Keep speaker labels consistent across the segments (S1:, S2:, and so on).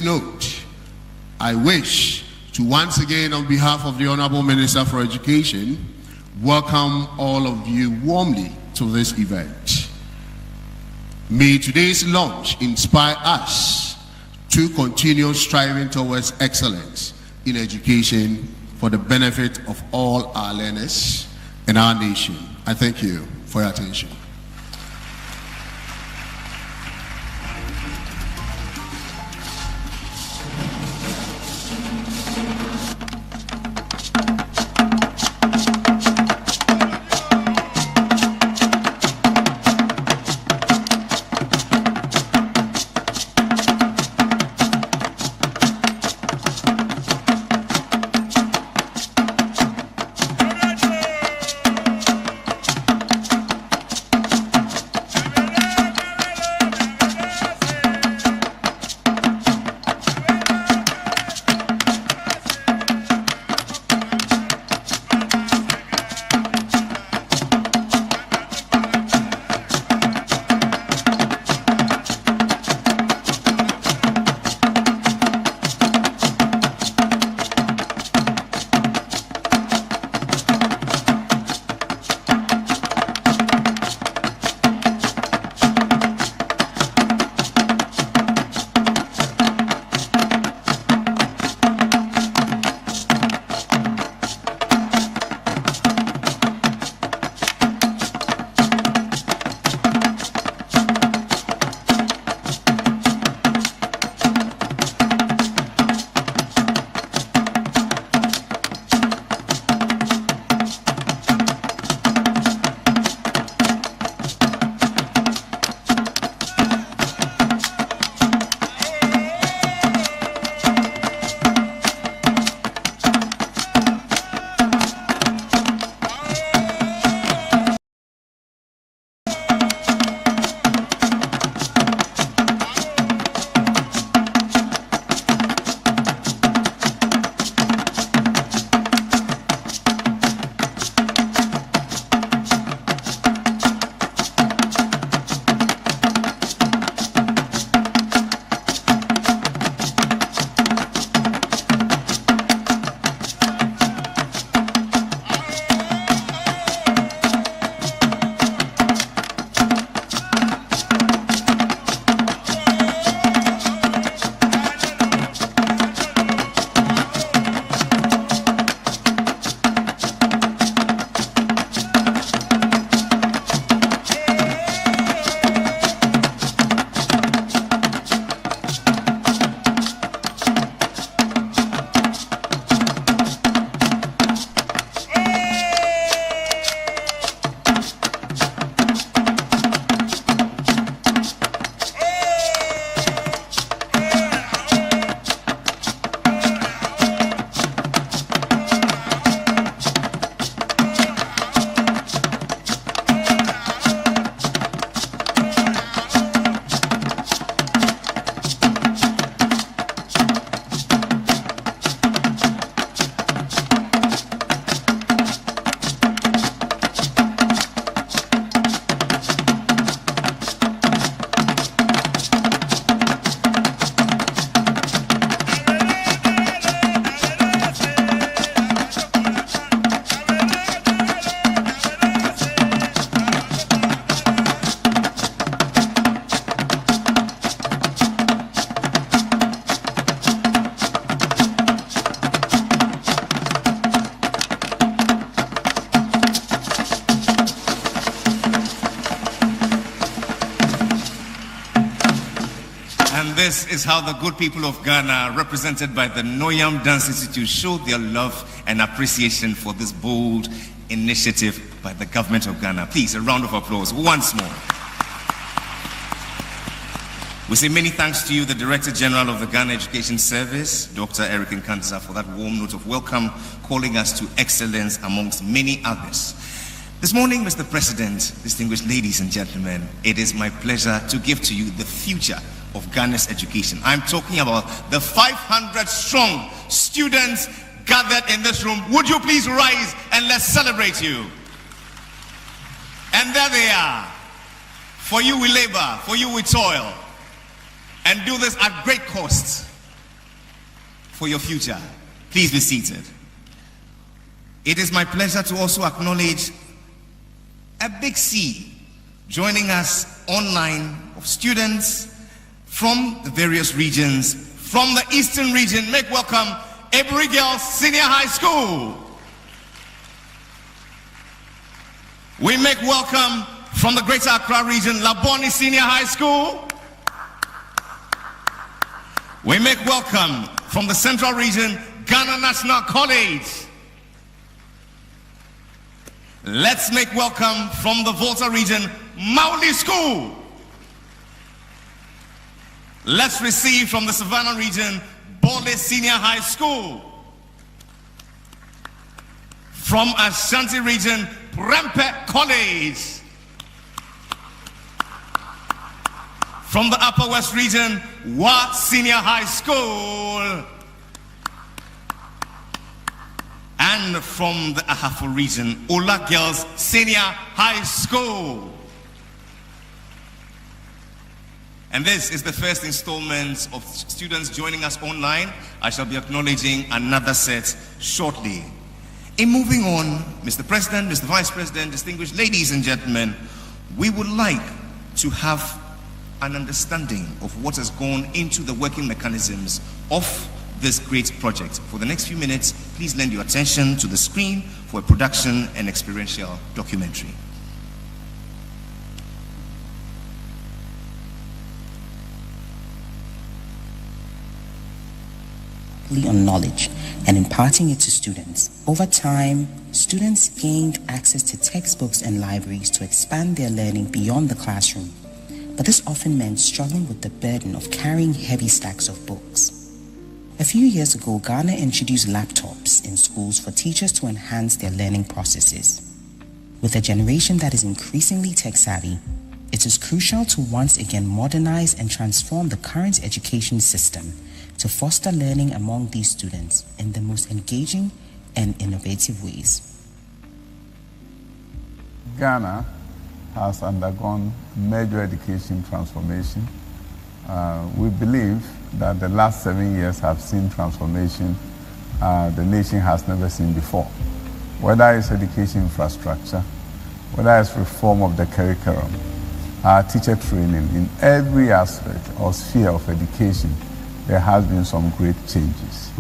S1: note, I wish to once again, on behalf of the Honorable Minister for Education, welcome all of you warmly to this event. May today's launch inspire us to continue striving towards excellence in education for the benefit of all our learners and our nation. I thank you for your attention.
S2: This is how the good people of Ghana, represented by the Noyam Dance Institute, show their love and appreciation for this bold initiative by the government of Ghana. Please, a round of applause once more. We say many thanks to you, the Director General of the Ghana Education Service, Dr. Eric Nkanza, for that warm note of welcome, calling us to excellence amongst many others. This morning, Mr. President, distinguished ladies and gentlemen, it is my pleasure to give to you the future of Ghana's education. I'm talking about the 500 strong students gathered in this room. Would you please rise and let's celebrate you? And there they are. For you we labor, for you we toil, and do this at great cost. for your future. Please be seated. It is my pleasure to also acknowledge a big C joining us online of students from the various regions. From the Eastern region, make welcome Ebury Girls Senior High School. We make welcome from the Greater Accra region, Laboni Senior High School. We make welcome from the Central region, Ghana National College. Let's make welcome from the Volta region, Mauli School. Let's receive from the Savannah region, Bole Senior High School. From Ashanti region, Prempeh College. From the Upper West region, Wa Senior High School. And from the Ahafo region, Ola Girls Senior High School. And this is the first installment of students joining us online. I shall be acknowledging another set shortly. In moving on, Mr. President, Mr. Vice President, distinguished ladies and gentlemen, we would like to have an understanding of what has gone into the working mechanisms of this great project. For the next few minutes, please lend your attention to the screen for a production and experiential documentary.
S3: On knowledge and imparting it to students. Over time, students gained access to textbooks and libraries to expand their learning beyond the classroom. But this often meant struggling with the burden of carrying heavy stacks of books. A few years ago, Ghana introduced laptops in schools for teachers to enhance their learning processes. With a generation that is increasingly tech-savvy, it is crucial to once again modernize and transform the current education system to foster learning among these students in the most engaging and innovative ways.
S4: Ghana has undergone major education transformation. We believe that the last 7 years have seen transformation the nation has never seen before. Whether it's education infrastructure, whether it's reform of the curriculum, teacher training, in every aspect or sphere of education, there has been some great changes.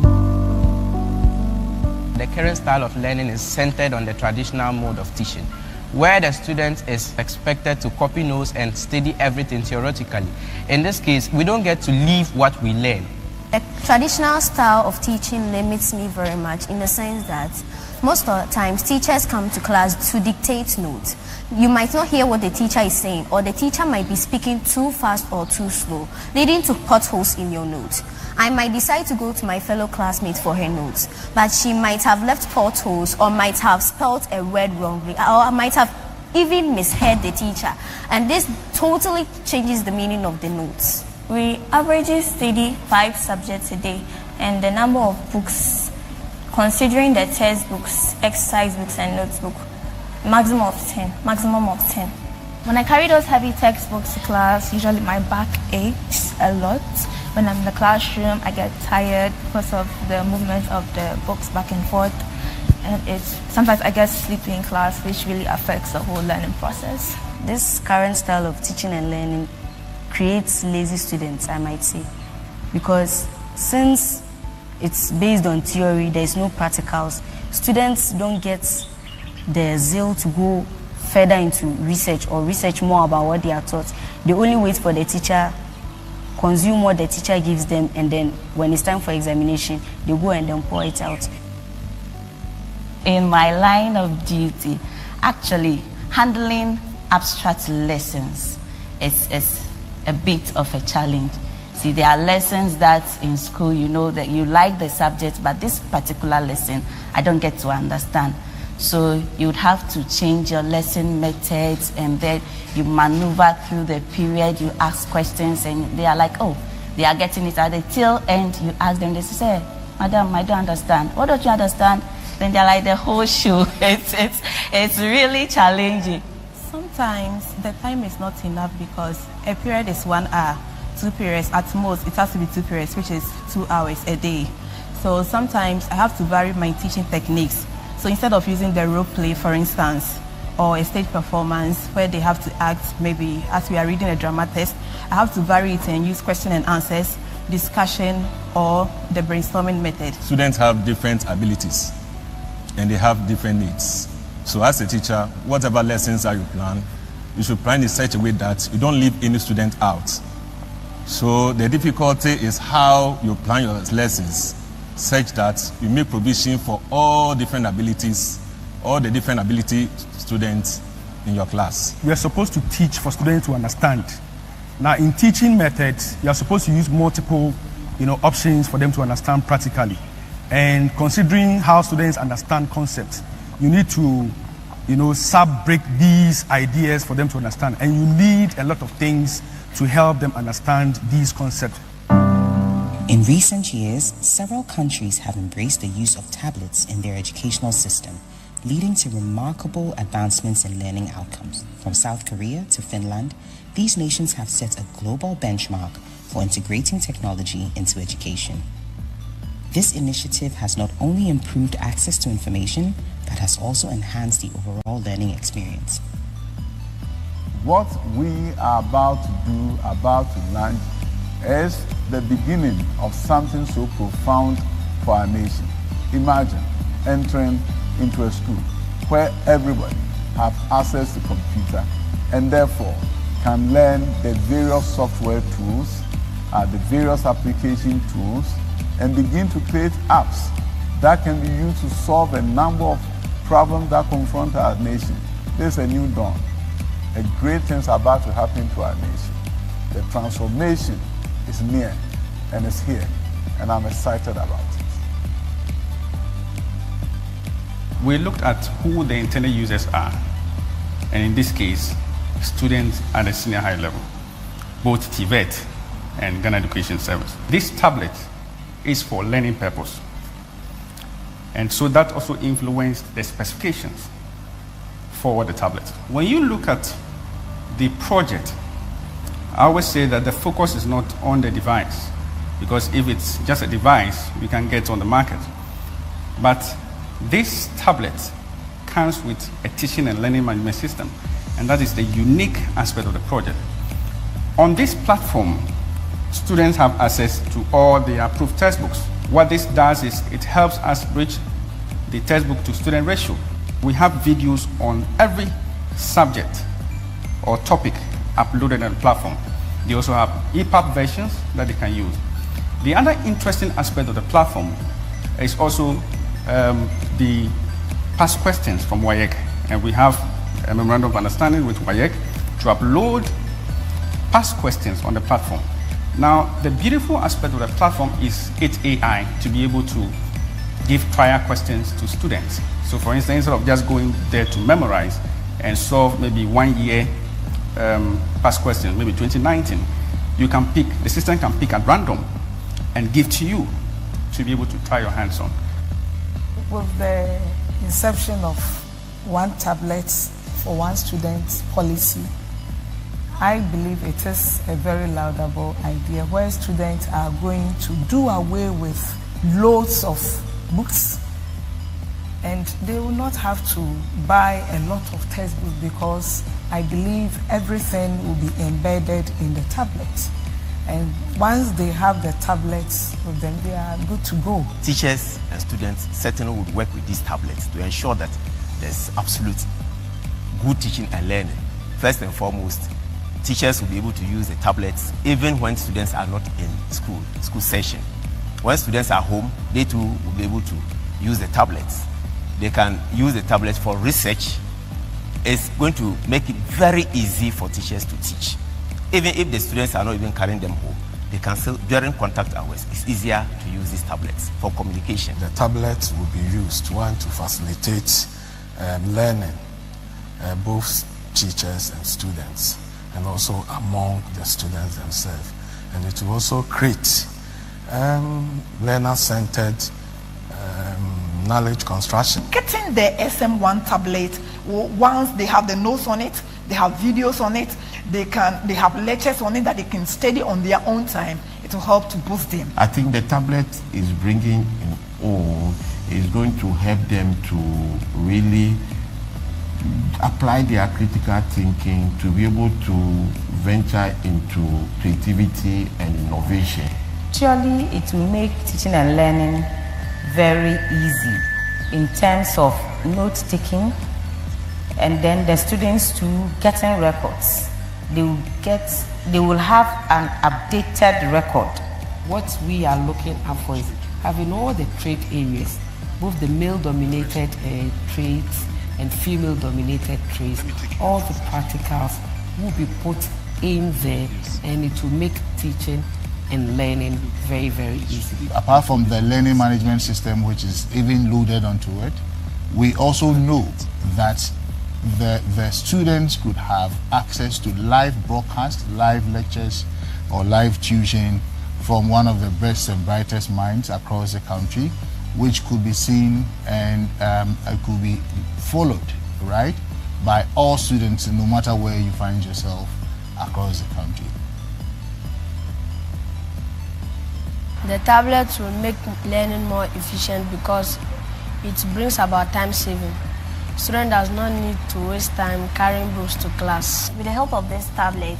S5: The current style of learning is centered on the traditional mode of teaching, where the student is expected to copy notes and study everything theoretically. In this case, we don't get to leave what we learn.
S6: The traditional style of teaching limits me very much in the sense that most of the times teachers come to class to dictate notes. You might not hear what the teacher is saying, or the teacher might be speaking too fast or too slow, leading to potholes in your notes. I might decide to go to my fellow classmates for her notes, but she might have left potholes or might have spelled a word wrongly, or I might have even misheard the teacher. And this totally changes the meaning of the notes.
S7: We averagely study 5 subjects a day, and the number of books, considering the textbooks, exercise books, and notebook, maximum of 10.
S8: When I carry those heavy textbooks to class, usually my back aches a lot. When I'm in the classroom, I get tired because of the movement of the books back and forth. And sometimes I get sleepy in class, which really affects the whole learning process.
S9: This current style of teaching and learning creates lazy students, I might say. Because since it's based on theory, there's no practicals, students don't get the zeal to go further into research or research more about what they are taught. They only wait for the teacher, consume what the teacher gives them, and then when it's time for examination, they go and then pour it out.
S10: In my line of duty, actually handling abstract lessons is a bit of a challenge. See, there are lessons that in school you know that you like the subject, but this particular lesson I don't get to understand. So you would have to change your lesson methods, and then you maneuver through the period, you ask questions, and they are like, oh, they are getting it. At the tail end, you ask them, they say, madam, I don't understand. What don't you understand? Then they're like the whole show. It's really challenging.
S11: Sometimes the time is not enough because a period is 1 hour, 2 periods at most. It has to be 2 periods, which is 2 hours a day. So sometimes I have to vary my teaching techniques. So instead of using the role play, for instance, or a stage performance where they have to act, maybe as we are reading a drama test, I have to vary it and use question and answers, discussion, or the brainstorming method.
S12: Students have different abilities and they have different needs. So as a teacher, whatever lessons that you plan, you should plan in such a way that you don't leave any student out. So the difficulty is how you plan your lessons such that you make provision for all different abilities, all the different ability students in your class.
S13: We are supposed to teach for students to understand. Now in teaching methods, you are supposed to use multiple options for them to understand practically. And considering how students understand concepts, you need to sub-break these ideas for them to understand. And you need a lot of things to help them understand these concepts.
S3: In recent years, several countries have embraced the use of tablets in their educational system, leading to remarkable advancements in learning outcomes. From South Korea to Finland, these nations have set a global benchmark for integrating technology into education. This initiative has not only improved access to information, but has also enhanced the overall learning experience.
S4: What we are about to do, about to launch, is the beginning of something so profound for our nation. Imagine entering into a school where everybody have access to computer and therefore can learn the various software tools, the various application tools, and begin to create apps that can be used to solve a number of problems that confront our nation. There's a new dawn. A great thing's about to happen to our nation. The transformation is near and it's here, and I'm excited about it.
S14: We looked at who the intended users are, and in this case, students at the senior high level, both TVET and Ghana Education Service. This tablet is for learning purpose, and so that also influenced the specifications for the tablet. When you look at the project, I always say that the focus is not on the device, because if it's just a device, we can get on the market. But this tablet comes with a teaching and learning management system, and that is the unique aspect of the project. On this platform, students have access to all the approved textbooks. What this does is it helps us bridge the textbook to student ratio. We have videos on every subject or topic uploaded on the platform. They also have EPUB versions that they can use. The other interesting aspect of the platform is also the past questions from WAEC, and we have a memorandum of understanding with WAEC to upload past questions on the platform. Now, the beautiful aspect of the platform is its AI to be able to give prior questions to students. So for instance, instead of just going there to memorize and solve maybe 1 year past questions, maybe 2019, you can pick, the system can pick at random and give to you to be able to try your hands on.
S15: With the inception of one tablet for one student policy, I believe it is a very laudable idea where students are going to do away with loads of books, and they will not have to buy a lot of textbooks, because I believe everything will be embedded in the tablet. And once they have the tablets with them, they are good to go.
S16: Teachers and students certainly would work with these tablets to ensure that there's absolute good teaching and learning. First and foremost, teachers will be able to use the tablets even when students are not in school session. When students are home, they too will be able to use the tablets. They can use the tablets for research. It's going to make it very easy for teachers to teach. Even if the students are not even carrying them home, they can still, during contact hours, it's easier to use these tablets for communication.
S17: The tablets will be used, one, to facilitate learning, both teachers and students, and also among the students themselves. And it will also create learner-centered knowledge construction.
S18: Getting the SM1 tablet, once they have the notes on it, they have videos on it, they have lectures on it that they can study on their own time. it will help to boost them.
S19: I think the tablet is bringing in all is going to help them to really apply their critical thinking to be able to venture into creativity and innovation.
S10: Surely it will make teaching and learning very easy in terms of note-taking, and then the students too getting records. They will have an updated record.
S20: What we are looking out for is having all the trade areas, both the male-dominated trades and female-dominated trades. All the practicals will be put in there, and it will make teaching and learning very, very easy.
S21: Apart from the learning management system, which is even loaded onto it, we also know that the students could have access to live broadcasts, live lectures, or live tuition from one of the best and brightest minds across the country, which could be seen and could be followed, right, by all students, no matter where you find yourself across the country.
S22: The tablets will make learning more efficient because it brings about time saving. Student does not need to waste time carrying books to class.
S7: With the help of this tablet,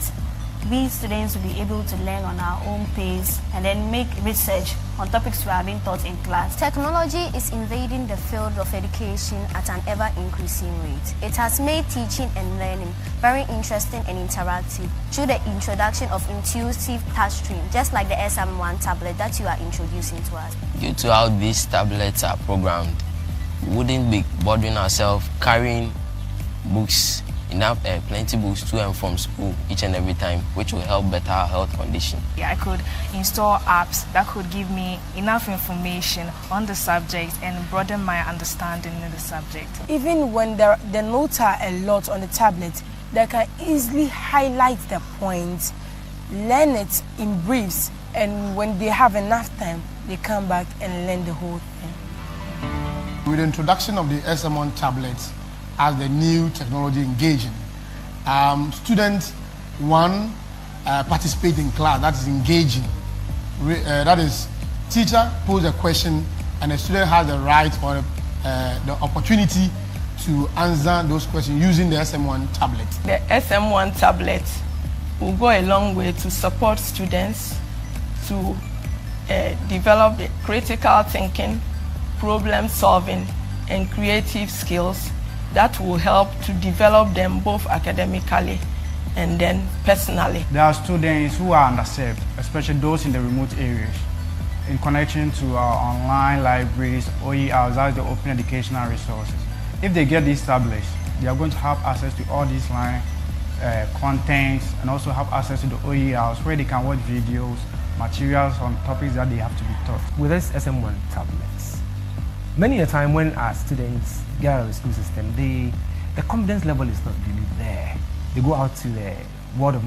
S7: we students will be able to learn on our own pace and then make research on topics we are being taught in class.
S6: Technology is invading the field of education at an ever-increasing rate. It has made teaching and learning very interesting and interactive through the introduction of intuitive touchscreen, just like the SM1 tablet that you are introducing to us.
S23: Due to how these tablets are programmed, we wouldn't be bothering ourselves carrying books, plenty books to and from school each and every time, which will help better our health condition.
S24: I could install apps that could give me enough information on the subject and broaden my understanding in the subject.
S25: Even when the notes are a lot on the tablet, they can easily highlight the points, learn it in briefs, and when they have enough time, they come back and learn the whole thing.
S26: With the introduction of the SM1 tablets as the new technology engaging, students, participate in class, that is engaging. That is, teacher poses a question and the student has the right or the opportunity to answer those questions using the SM1 tablet.
S24: The SM1 tablet will go a long way to support students to develop the critical thinking, problem solving, and creative skills that will help to develop them both academically and then personally.
S13: There are students who are underserved, especially those in the remote areas, in connection to our online libraries, OERs, that's the open educational resources. If they get these tablets, they are going to have access to all these line contents and also have access to the OERs where they can watch videos, materials on topics that they have to be taught.
S27: With this SM1 tablets, many a time when our students get out of the school system, the confidence level is not really there. They go out to the world of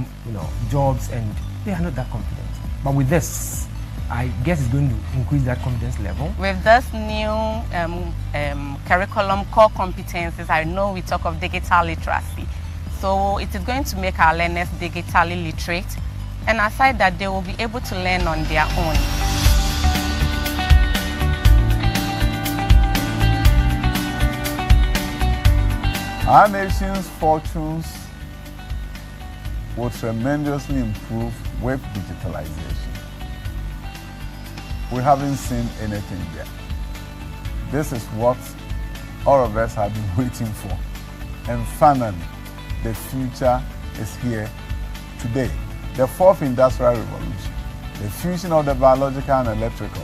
S27: jobs and they are not that confident. But with this, I guess it's going to increase that confidence level.
S10: With this new curriculum core competencies, I know we talk of digital literacy. So it is going to make our learners digitally literate. And aside that, they will be able to learn on their own.
S4: Our nation's fortunes will tremendously improve with digitalization. We haven't seen anything yet. This is what all of us have been waiting for. And finally, the future is here today. The fourth industrial revolution, the fusion of the biological and electrical,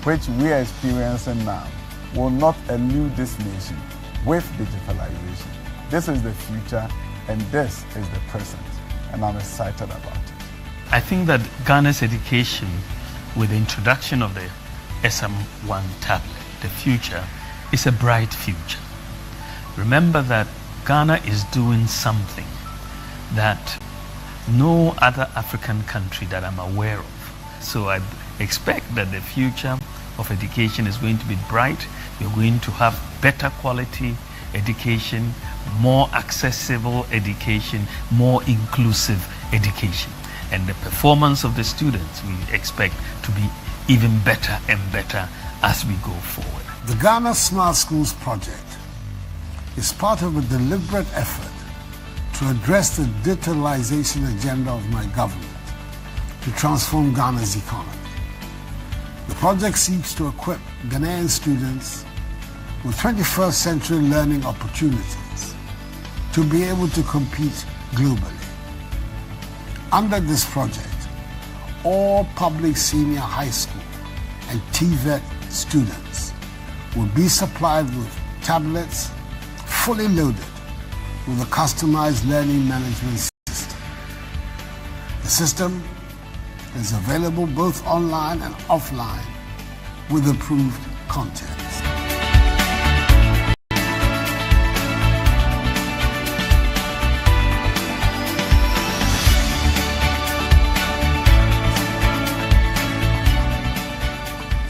S4: which we are experiencing now, will not elude this nation with digitalization. This is the future and this is the present, and I'm excited about it.
S28: I think that Ghana's education, with the introduction of the SM1 tablet, the future is a bright future. Remember that Ghana is doing something that no other African country that I'm aware of. So I expect that the future of education is going to be bright. We're going to have better quality education, more accessible education, more inclusive education. And the performance of the students we expect to be even better and better as we go forward.
S1: The Ghana Smart Schools project is part of a deliberate effort to address the digitalization agenda of my government to transform Ghana's economy. The project seeks to equip Ghanaian students with 21st century learning opportunities to be able to compete globally. Under this project, all public senior high school and TVET students will be supplied with tablets fully loaded with a customized learning management system. The system is available both online and offline with approved content.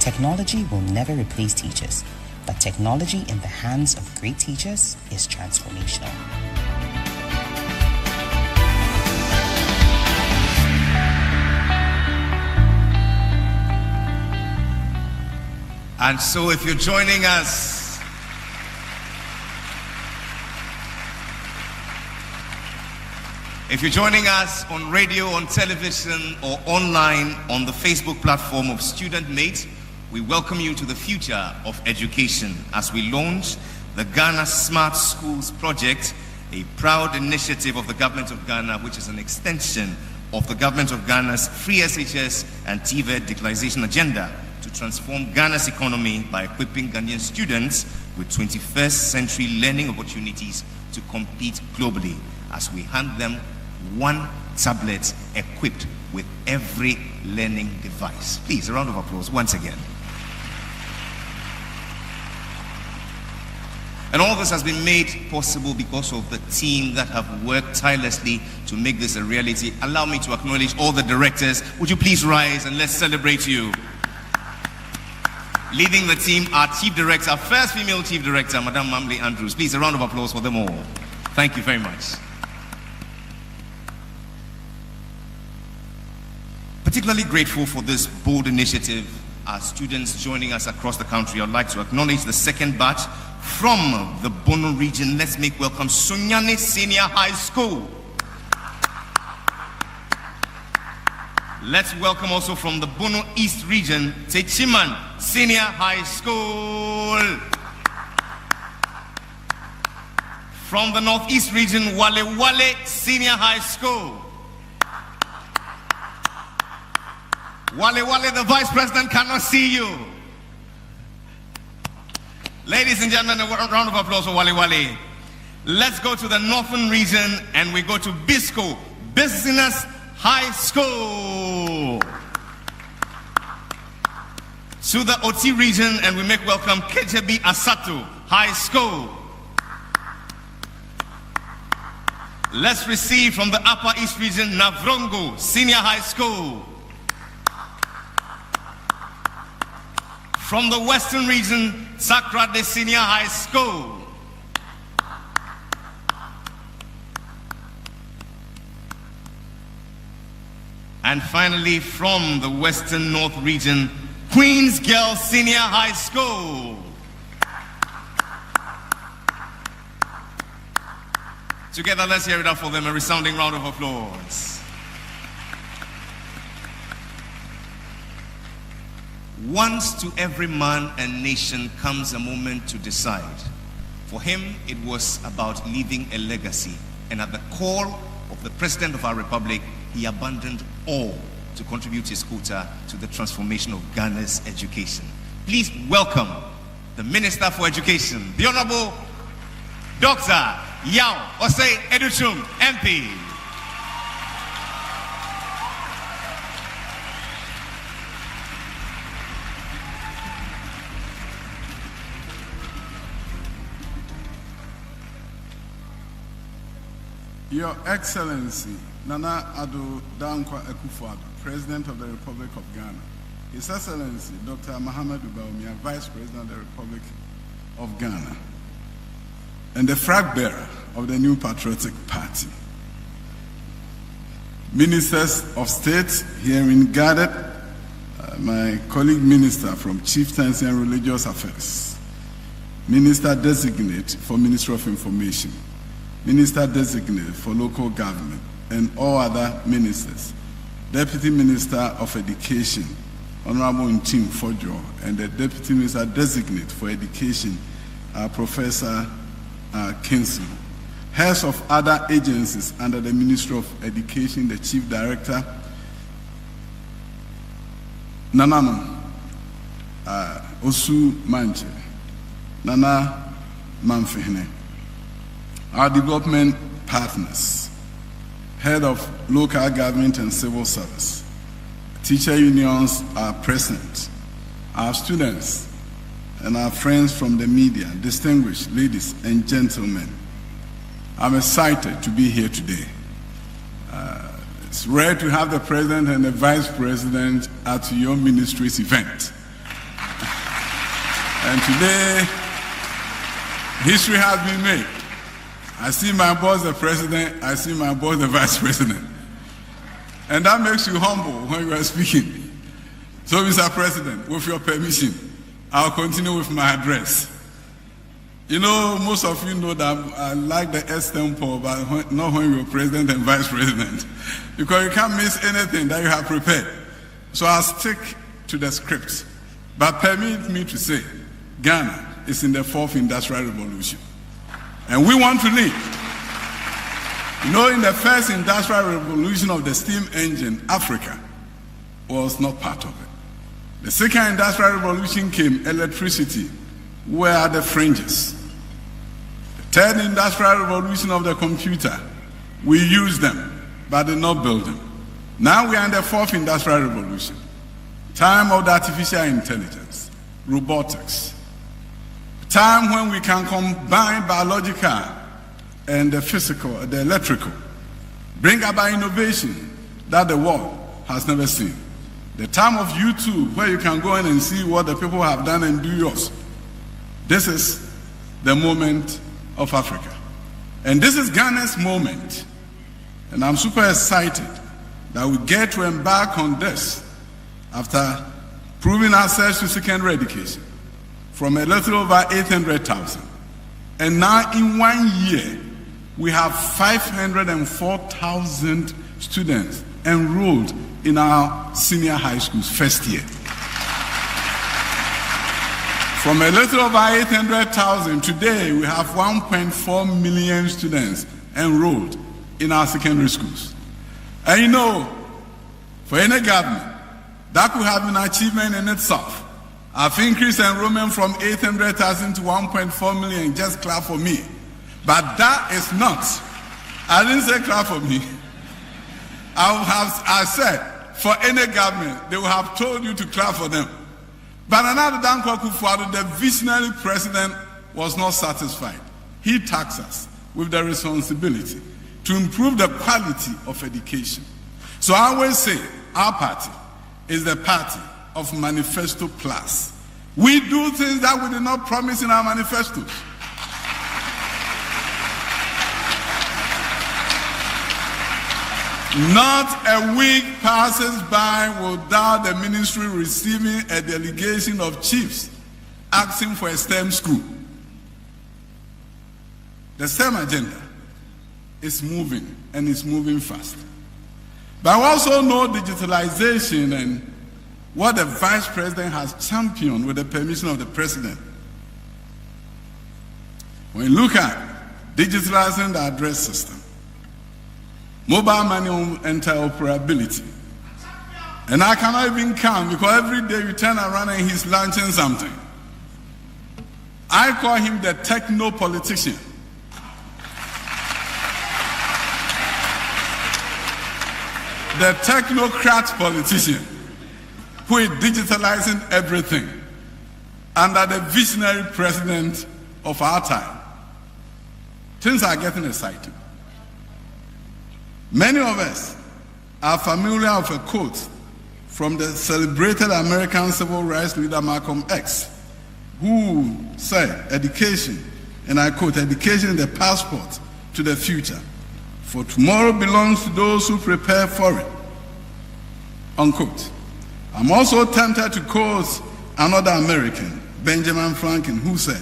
S2: Technology will never replace teachers, but technology in the hands of great teachers is transformational.
S3: And so if you're joining us, on radio, on television, or online on the Facebook platform of StudentMate, we welcome you to the future of education as we launch the Ghana Smart Schools project, a proud initiative of the Government of Ghana, which is an extension of the Government of Ghana's free SHS and TVET digitalization agenda to transform Ghana's economy by equipping Ghanaian students with 21st century learning opportunities to compete globally as we hand them one tablet equipped with every learning device. Please, a round of applause once again. And all this has been made possible because of the team that have worked tirelessly to make this a reality. Allow me to acknowledge all the directors. Would you please rise and let's celebrate you. Leading the team, our Chief Director, our first female Chief Director, Madam Mamley Andrews. Please, a round of applause for them all. Thank you very much. Particularly grateful for this bold initiative, our students joining us across the country. I'd like to acknowledge the second batch from the Bono region. Let's make welcome Sunyani Senior High School. Let's welcome also from the Bono East region, Techiman Senior High School. From the Northeast region, Wale Wale Senior High School. Wale Wale, the Vice President cannot see you. Ladies and gentlemen, a round of applause for Wale Wale. Let's go to the Northern region and we go to Bisco Business High School. To the OT region and we make welcome KJB Asatu High School. Let's receive from the Upper East region Navrongo Senior High School. From the Western region, Sakrade Senior High School. And finally, from the Western North region, Queens Girls Senior High School. Together, let's hear it up for them, a resounding round of applause. Once to every man and nation comes a moment to decide. For him, it was about leaving a legacy. And at the call of the President of our Republic, he abandoned all to contribute his quota to the transformation of Ghana's education. Please welcome the Minister for Education, the Honorable Dr. Yao Osei Educhum, MP.
S4: Your Excellency, Nana Addo Dankwa Akufo-Addo, President of the Republic of Ghana, His Excellency, Dr. Mahamudu Bawumia, Vice President of the Republic of Ghana, and the flag bearer of the new Patriotic Party,
S5: ministers of state herein gathered, my colleague minister from Chieftaincy and Religious Affairs, minister designate for Ministry of Information, minister designate for local government, and all other ministers, Deputy Minister of Education, Honorable Ntim Fojo, and the Deputy Minister designate for Education, Professor Kinsley, heads of other agencies under the Ministry of Education, the Chief Director, Nanano, Osu Manche, Nana Manfehne, our development partners, head of local government and civil service, teacher unions are present, our students and our friends from the media, distinguished ladies and gentlemen. I'm excited to be here today. It's rare to have the president and the vice president at your ministry's event. And today, history has been made. I see my boss, the president, I see my boss, the vice president. And that makes you humble when you are speaking. So, Mr. President, with your permission, I'll continue with my address. You know, most of you know that I like the extempo, but not when you're president and vice president, because you can't miss anything that you have prepared. So I'll stick to the script. But permit me to say, Ghana is in the 4th Industrial Revolution. And we want to lead. You know, in the 1st Industrial Revolution of the steam engine, Africa was not part of it. The 2nd Industrial Revolution came, electricity. Where are the fringes? The 3rd Industrial Revolution of the computer, we use them, but did not build them. Now we are in the 4th Industrial Revolution, time of the artificial intelligence, robotics, time when we can combine biological and the physical, the electrical, bring about innovation that the world has never seen. The time of YouTube, where you can go in and see what the people have done and do yours. This is the moment of Africa. And this is Ghana's moment. And I'm super excited that we get to embark on this after proving ourselves to secondary education from a little over 800,000. And now in 1 year, we have 504,000 students enrolled in our senior high schools first year. From a little over 800,000, today we have 1.4 million students enrolled in our secondary schools. And you know, for any government, that could have been an achievement in itself. I've increased enrollment from 800,000 to 1.4 million, just clap for me. But that is not, I didn't say clap for me. I said, for any government, they will have told you to clap for them. But another Dankwa Akufo-Addo, the visionary president, was not satisfied. He tasked us with the responsibility to improve the quality of education. So I always say our party is the party of Manifesto Plus. We do things that we did not promise in our manifestos. Not a week passes by without the ministry receiving a delegation of chiefs asking for a STEM school. The STEM agenda is moving, and it's moving fast. But we also know digitalization and what the vice president has championed with the permission of the president. When you look at digitalizing the address system, mobile money interoperability. And I cannot even count because every day you turn around and he's launching something. I call him the techno-politician. The technocrat politician who is digitalizing everything under the visionary president of our time. Things are getting exciting. Many of us are familiar with a quote from the celebrated American civil rights leader Malcolm X, who said, education, and I quote, education is the passport to the future. For tomorrow belongs to those who prepare for it. Unquote. I'm also tempted to quote another American, Benjamin Franklin, who said,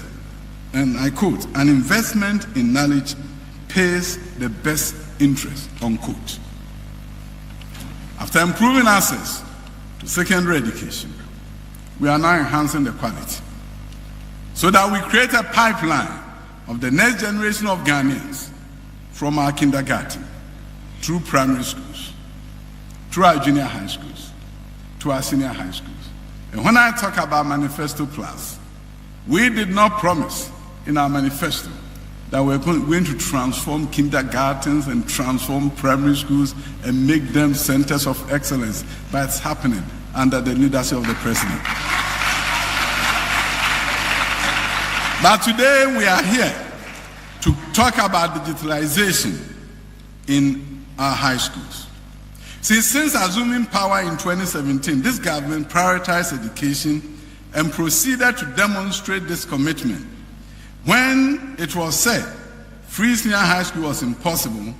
S5: and I quote, "An investment in knowledge pays the best interest," unquote. After improving access to secondary education, we are now enhancing the quality so that we create a pipeline of the next generation of Ghanaians from our kindergarten, through primary schools, through our junior high schools, to our senior high schools. And when I talk about Manifesto Plus, we did not promise in our manifesto that we're going to transform kindergartens and transform primary schools and make them centers of excellence, but it's happening under the leadership of the president. But today we are here to talk about digitalization in our high schools. See, since assuming power in 2017, this government prioritized education and proceeded to demonstrate this commitment. When it was said free senior high school was impossible,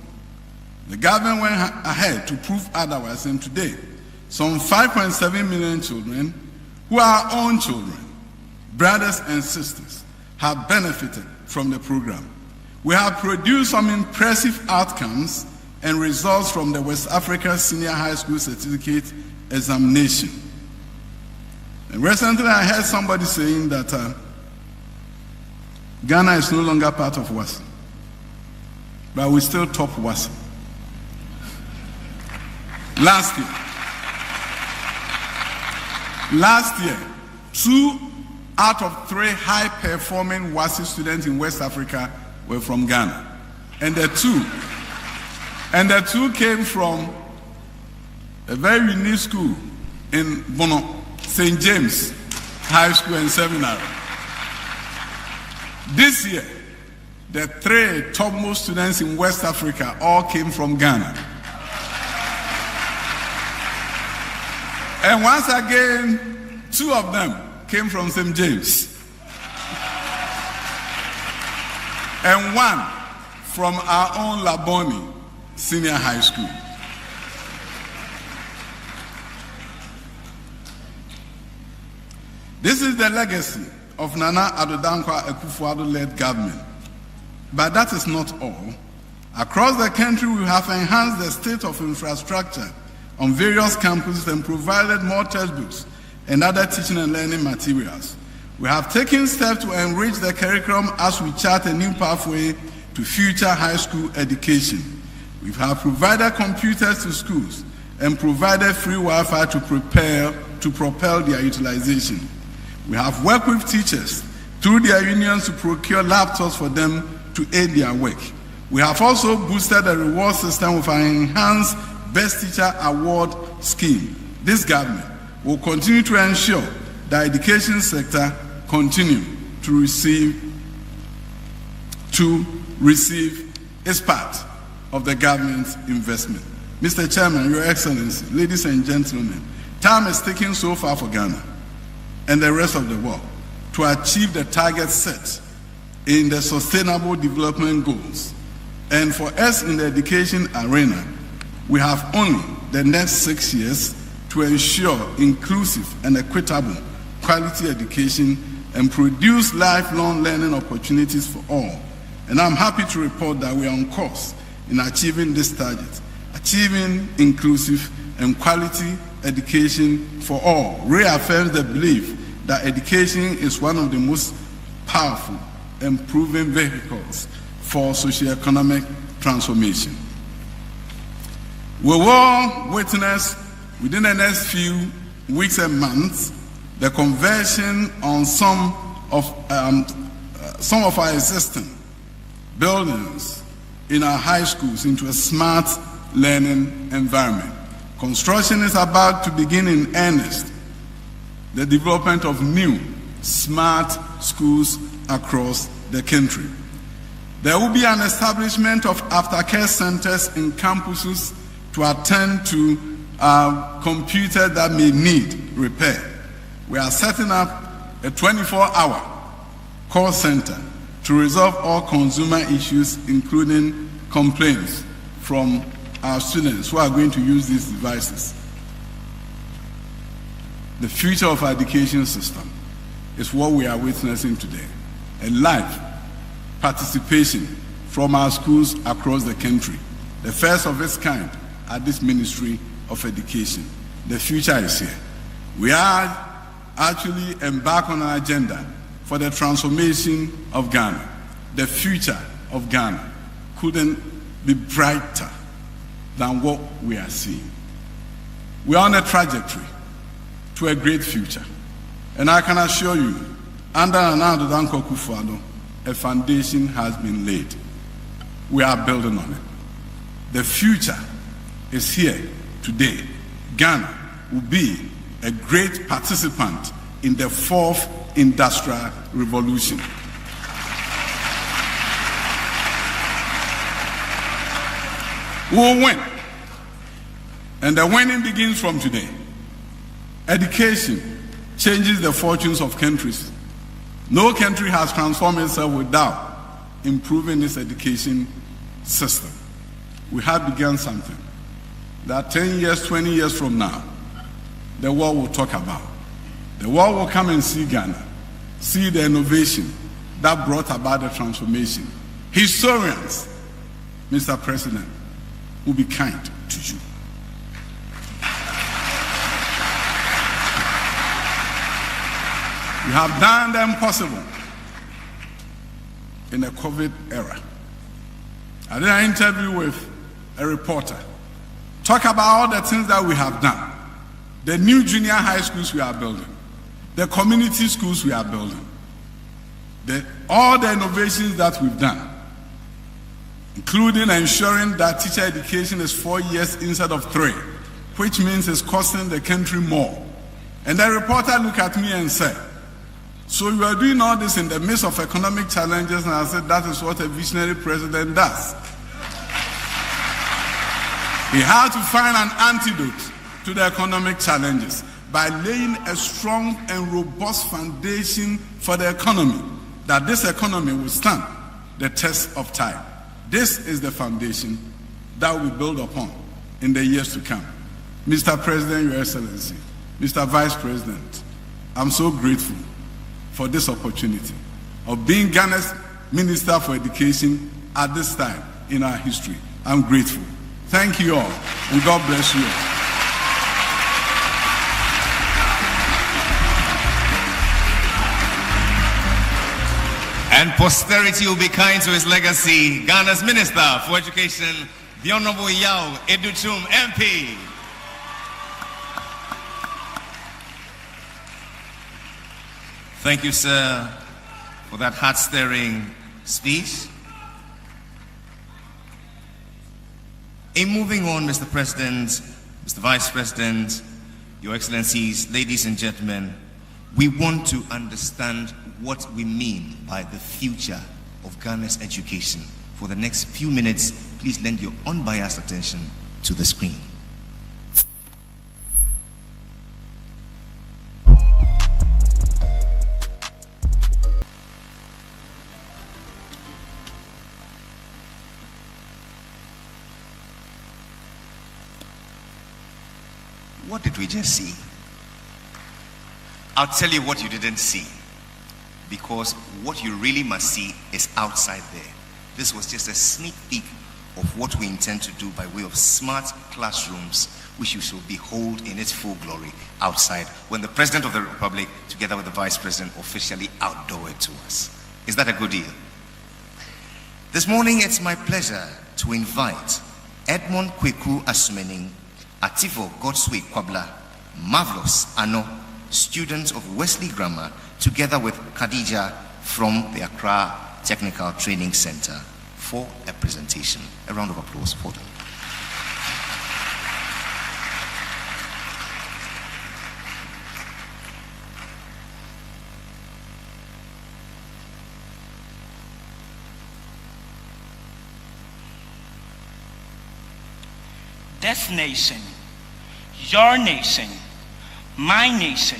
S5: the government went ahead to prove otherwise, and today, some 5.7 million children who are our own children, brothers and sisters, have benefited from the program. We have produced some impressive outcomes and results from the West Africa Senior High School Certificate Examination. And recently I heard somebody saying that Ghana is no longer part of WASI, but we still top WASI. Last year, 2 out of 3 high-performing WASI students in West Africa were from Ghana. And the two came from a very unique school in Bono, St. James High School and Seminary. This year, the 3 topmost students in West Africa all came from Ghana. And once again, 2 of them came from St. James. And 1 from our own Laboni Senior High School. This is the legacy of Nana Addo Dankwa Akufo-Addo-led government. But that is not all. Across the country, we have enhanced the state of infrastructure on various campuses and provided more textbooks and other teaching and learning materials. We have taken steps to enrich the curriculum as we chart a new pathway to future high school education. We have provided computers to schools and provided free Wi-Fi to propel their utilization. We have worked with teachers through their unions to procure laptops for them to aid their work. We have also boosted the reward system with an enhanced Best Teacher Award scheme. This government will continue to ensure the education sector continue to receive its part of the government's investment. Mr. Chairman, Your Excellency, ladies and gentlemen, time is taking so far for Ghana and the rest of the world to achieve the targets set in the Sustainable Development Goals. And for us in the education arena, we have only the next 6 years to ensure inclusive and equitable quality education and produce lifelong learning opportunities for all. And I'm happy to report that we are on course in achieving this target. Achieving inclusive and quality education for all reaffirms the belief that education is one of the most powerful and proven vehicles for socioeconomic transformation. We will witness within the next few weeks and months the conversion on some of our existing buildings in our high schools into a smart learning environment. Construction is about to begin in earnest the development of new smart schools across the country. There will be an establishment of aftercare centers in campuses to attend to computers that may need repair. We are setting up a 24-hour call center to resolve all consumer issues, including complaints from our students who are going to use these devices. The future of our education system is what we are witnessing today. A live participation from our schools across the country. The first of its kind at this Ministry of Education. The future is here. We are actually embarked on an agenda for the transformation of Ghana. The future of Ghana couldn't be brighter than what we are seeing. We are on a trajectory to a great future. And I can assure you, under Nana Addo Dankwa Akufo-Addo, a foundation has been laid. We are building on it. The future is here today. Ghana will be a great participant in the 4th Industrial Revolution. We will win. And the winning begins from today. Education changes the fortunes of countries. No country has transformed itself without improving its education system. We have begun something that 10 years, 20 years from now, the world will talk about. The world will come and see Ghana, see the innovation that brought about the transformation. Historians, Mr. President, will be kind to you. You have done the impossible in the COVID era. I did an interview with a reporter. Talk about all the things that we have done. The new junior high schools we are building. The community schools we are building. All the innovations that we've done, including ensuring that teacher education is 4 years instead of 3, which means it's costing the country more. And the reporter looked at me and said, so you are doing all this in the midst of economic challenges? And I said, that is what a visionary president does. He had to find an antidote to the economic challenges by laying a strong and robust foundation for the economy, that this economy will stand the test of time. This is the foundation that we build upon in the years to come. Mr. President, Your Excellency, Mr. Vice President, I'm so grateful for this opportunity of being Ghana's Minister for Education at this time in our history. I'm grateful. Thank you all, and God bless you all.
S3: And posterity will be kind to his legacy. Ghana's Minister for Education, the Honorable Yao Educhum, MP. Thank you, sir, for that heart-stirring speech. In moving on, Mr. President, Mr. Vice President, Your Excellencies, ladies and gentlemen, we want to understand what we mean by the future of Ghana's education. For the next few minutes, please lend your unbiased attention to the screen. What did we just see? I'll tell you what you didn't see, because what you really must see is outside there. This was just a sneak peek of what we intend to do by way of smart classrooms, which you shall behold in its full glory outside when the President of the Republic, together with the Vice President, officially outdoor it to us. Is that a good deal? This morning, it's my pleasure to invite Edmond Kweku Asumening, Atifo Godswick Kwabla, Marvelous Ano, students of Wesley Grammar, together with Khadija from the Accra Technical Training Center, for a presentation. A round of applause for them.
S8: This nation, your nation, my nation,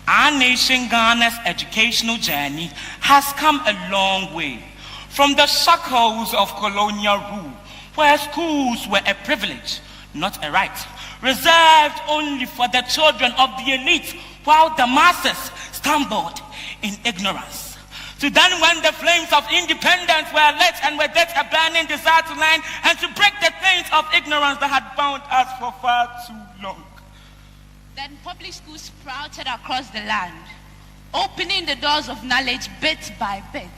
S8: our nation, Ghana's educational journey has come a long way from the shackles of colonial rule, where schools were a privilege, not a right, reserved only for the children of the elite, while the masses stumbled in ignorance. So then when the flames of independence were lit and with it a burning desire to learn and to break the chains of ignorance that had bound us for far too long.
S9: Then public schools sprouted across the land, opening the doors of knowledge bit by bit.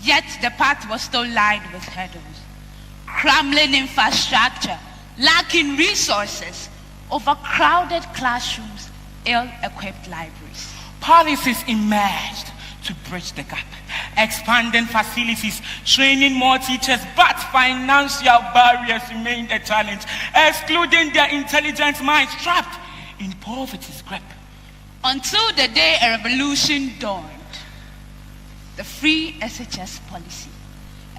S9: Yet the path was still lined with hurdles. Crumbling infrastructure, lacking resources, overcrowded classrooms, ill-equipped libraries.
S8: Policies emerged to bridge the gap, expanding facilities, training more teachers, but financial barriers remained a challenge, excluding their intelligent minds trapped in poverty's grip.
S9: Until the day a revolution dawned, the free SHS policy.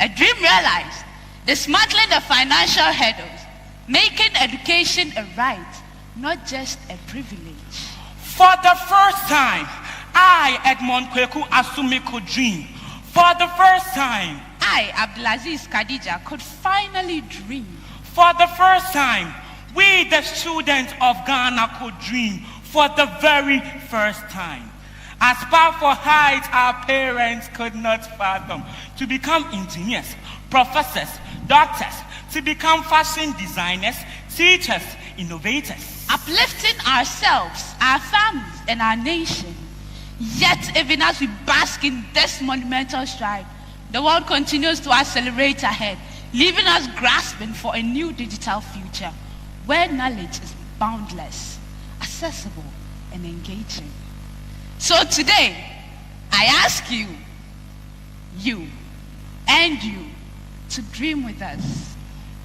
S9: A dream realized, dismantling the financial hurdles, making education a right, not just a privilege.
S8: For the first time, I, Edmond Kweku Asumi, could dream. For the first time,
S9: I, Abdulaziz Khadija, could finally dream.
S8: For the first time, we, the students of Ghana, could dream. For the very first time. As powerful heights our parents could not fathom. To become engineers, professors, doctors, to become fashion designers, teachers, innovators.
S9: Uplifting ourselves, our families, and our nation. Yet, even as we bask in this monumental stride, the world continues to accelerate ahead, leaving us grasping for a new digital future, where knowledge is boundless, accessible, and engaging. So today, I ask you, and you, to dream with us.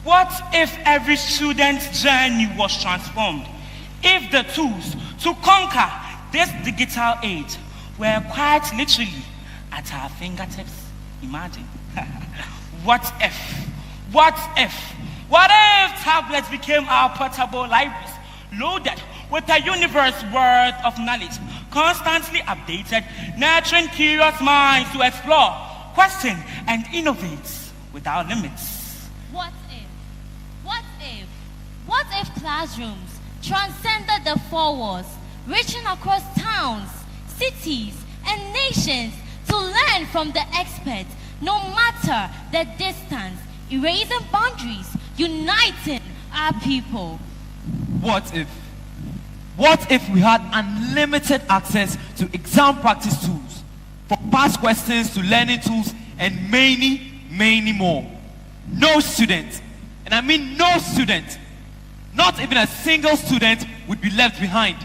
S8: What if every student's journey was transformed? If the tools to conquer this digital age were quite literally at our fingertips? Imagine. What if tablets became our portable libraries, loaded with a universe worth of knowledge, constantly updated, nurturing curious minds to explore, question, and innovate without limits?
S11: What if classrooms transcended the four walls, reaching across towns, cities, and nations to learn from the experts, no matter the distance, erasing boundaries, uniting our people?
S12: What if we had unlimited access to exam practice tools, from past questions to learning tools, and many, many more? No student, and I mean no student, not even a single student, would be left behind.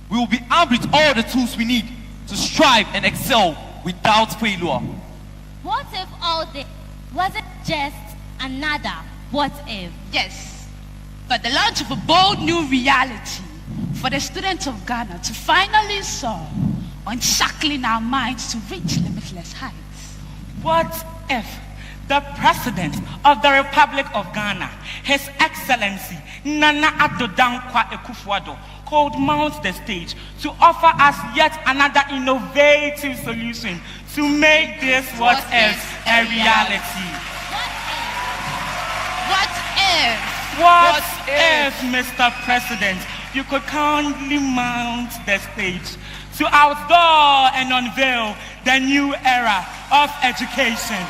S12: We will be armed with all the tools we need to strive and excel without failure.
S11: What if all this wasn't just another what if?
S9: Yes, but the launch of a bold new reality for the students of Ghana to finally soar, unshackling our minds to reach limitless heights.
S8: What if the President of the Republic of Ghana, His Excellency Nana Addo Dankwa Akufo-Addo, could mount the stage to offer us yet another innovative solution to make this what if a reality? What if, Mr. President, you could kindly mount the stage to outdoor and unveil the new era of education?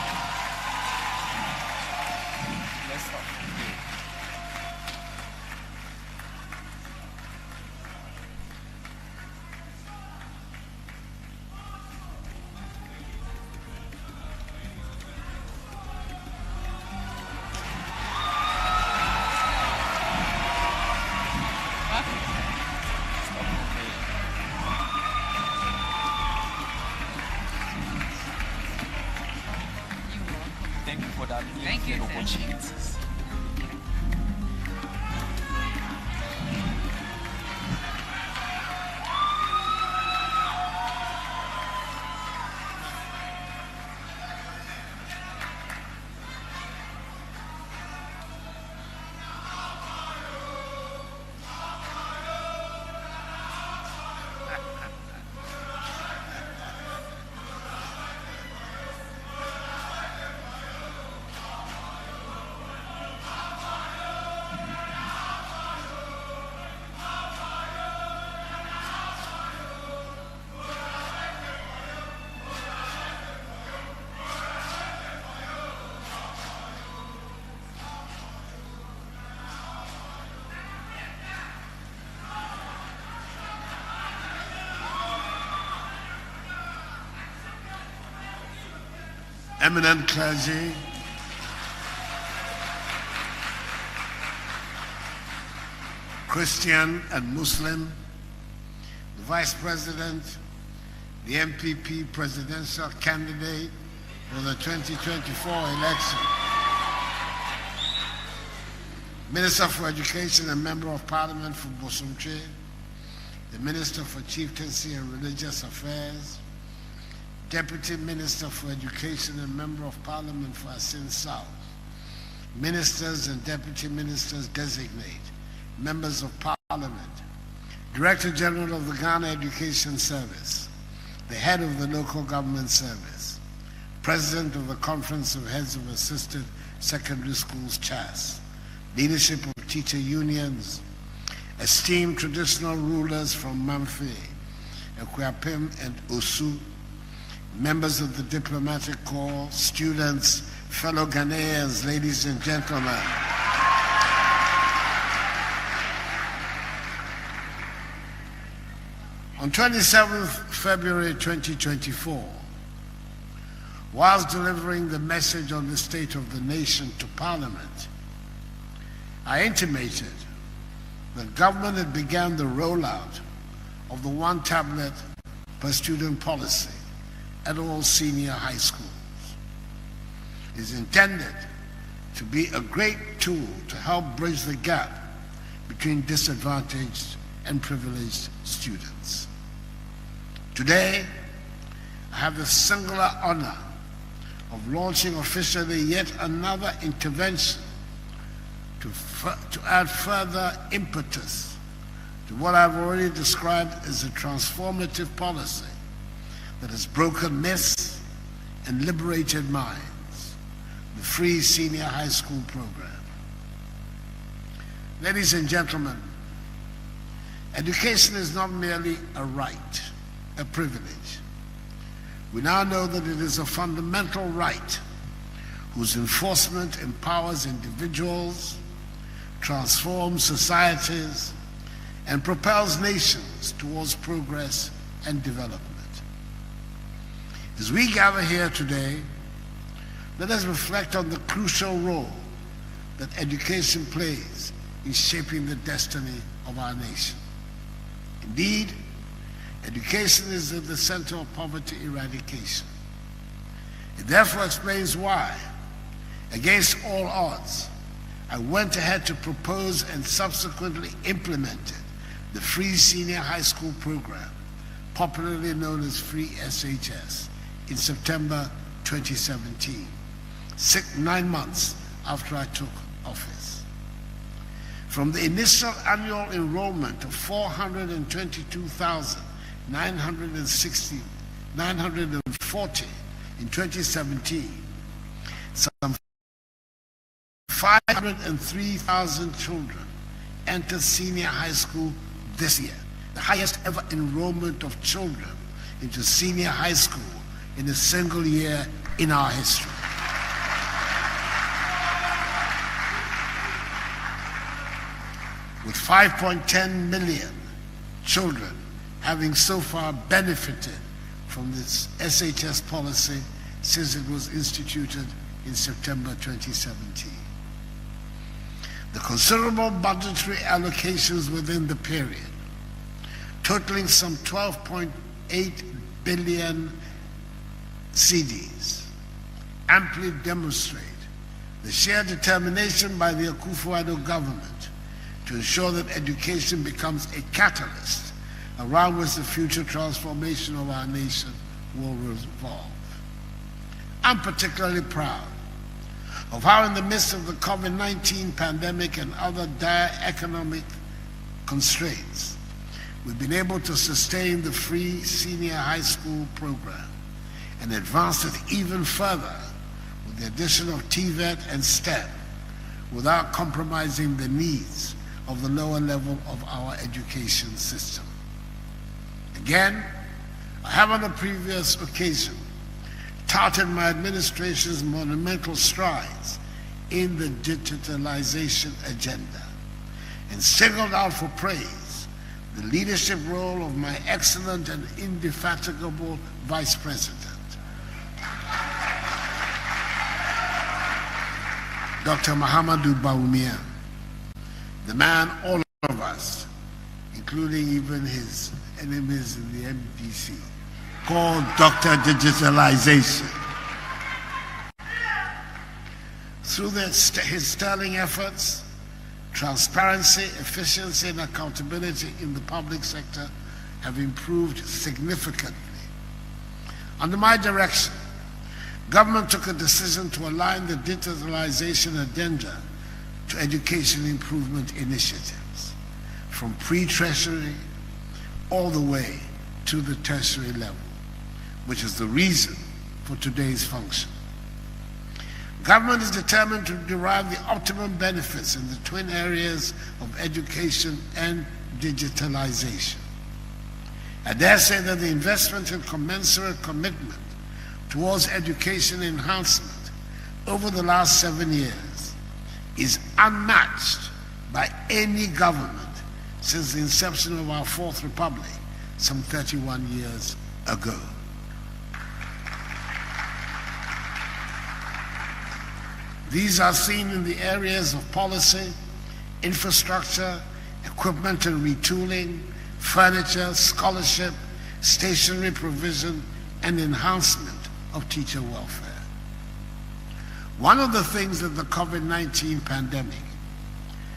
S12: Thank you.
S1: eminent clergy, Christian and Muslim, the Vice President, the MPP presidential candidate for the 2024 election, Minister for Education and Member of Parliament for Bosumtwe, the Minister for Chieftaincy and Religious Affairs, Deputy Minister for Education and Member of Parliament for Asin South, Ministers and Deputy Ministers designate, Members of Parliament, Director General of the Ghana Education Service, the Head of the Local Government Service, President of the Conference of Heads of Assisted Secondary Schools, CHAS, leadership of teacher unions, esteemed traditional rulers from Mamfe, Ekwapim and Osu, members of the diplomatic corps, students, fellow Ghanaians, ladies and gentlemen. On 27th February 2024, whilst delivering the message on the state of the nation to Parliament, I intimated that government had begun the rollout of the one tablet per student policy at all senior high schools. It is intended to be a great tool to help bridge the gap between disadvantaged and privileged students. Today, I have the singular honor of launching officially yet another intervention to add further impetus to what I've already described as a transformative policy that has broken myths and liberated minds, the free senior high school program. Ladies and gentlemen, education is not merely a right, a privilege. We now know that it is a fundamental right whose enforcement empowers individuals, transforms societies, and propels nations towards progress and development. As we gather here today, let us reflect on the crucial role that education plays in shaping the destiny of our nation. Indeed, education is at the center of poverty eradication. It therefore explains why, against all odds, I went ahead to propose and subsequently implemented the free senior high school program, popularly known as Free SHS, in September 2017, 9 months after I took office. From the initial annual enrollment of 422,940 in 2017, some 503,000 children entered senior high school this year, the highest ever enrollment of children into senior high school in a single year in our history. With 5.10 million children having so far benefited from this SHS policy since it was instituted in September 2017. The considerable budgetary allocations within the period, totaling some 12.8 billion cedis, amply demonstrate the sheer determination by the Akufo-Addo government to ensure that education becomes a catalyst around which the future transformation of our nation will revolve. I'm particularly proud of how in the midst of the COVID-19 pandemic and other dire economic constraints, we've been able to sustain the free senior high school program and advance it even further with the addition of TVET and STEM without compromising the needs of the lower level of our education system. Again, I have on a previous occasion touted my administration's monumental strides in the digitalization agenda and singled out for praise the leadership role of my excellent and indefatigable Vice President. Dr. Mahamadou Bawumia, the man all of us, including even his enemies in the MPC, called Dr. Digitalization. Through his sterling efforts, transparency, efficiency, and accountability in the public sector have improved significantly. Under my direction, government took a decision to align the digitalization agenda to education improvement initiatives, from pre-tertiary all the way to the tertiary level, which is the reason for today's function. Government is determined to derive the optimum benefits in the twin areas of education and digitalization. I dare say that the investment and commensurate commitment towards education enhancement over the last 7 years is unmatched by any government since the inception of our Fourth Republic some 31 years ago. These are seen in the areas of policy, infrastructure, equipment and retooling, furniture, scholarship, stationery provision, and enhancement of teacher welfare. One of the things that the COVID-19 pandemic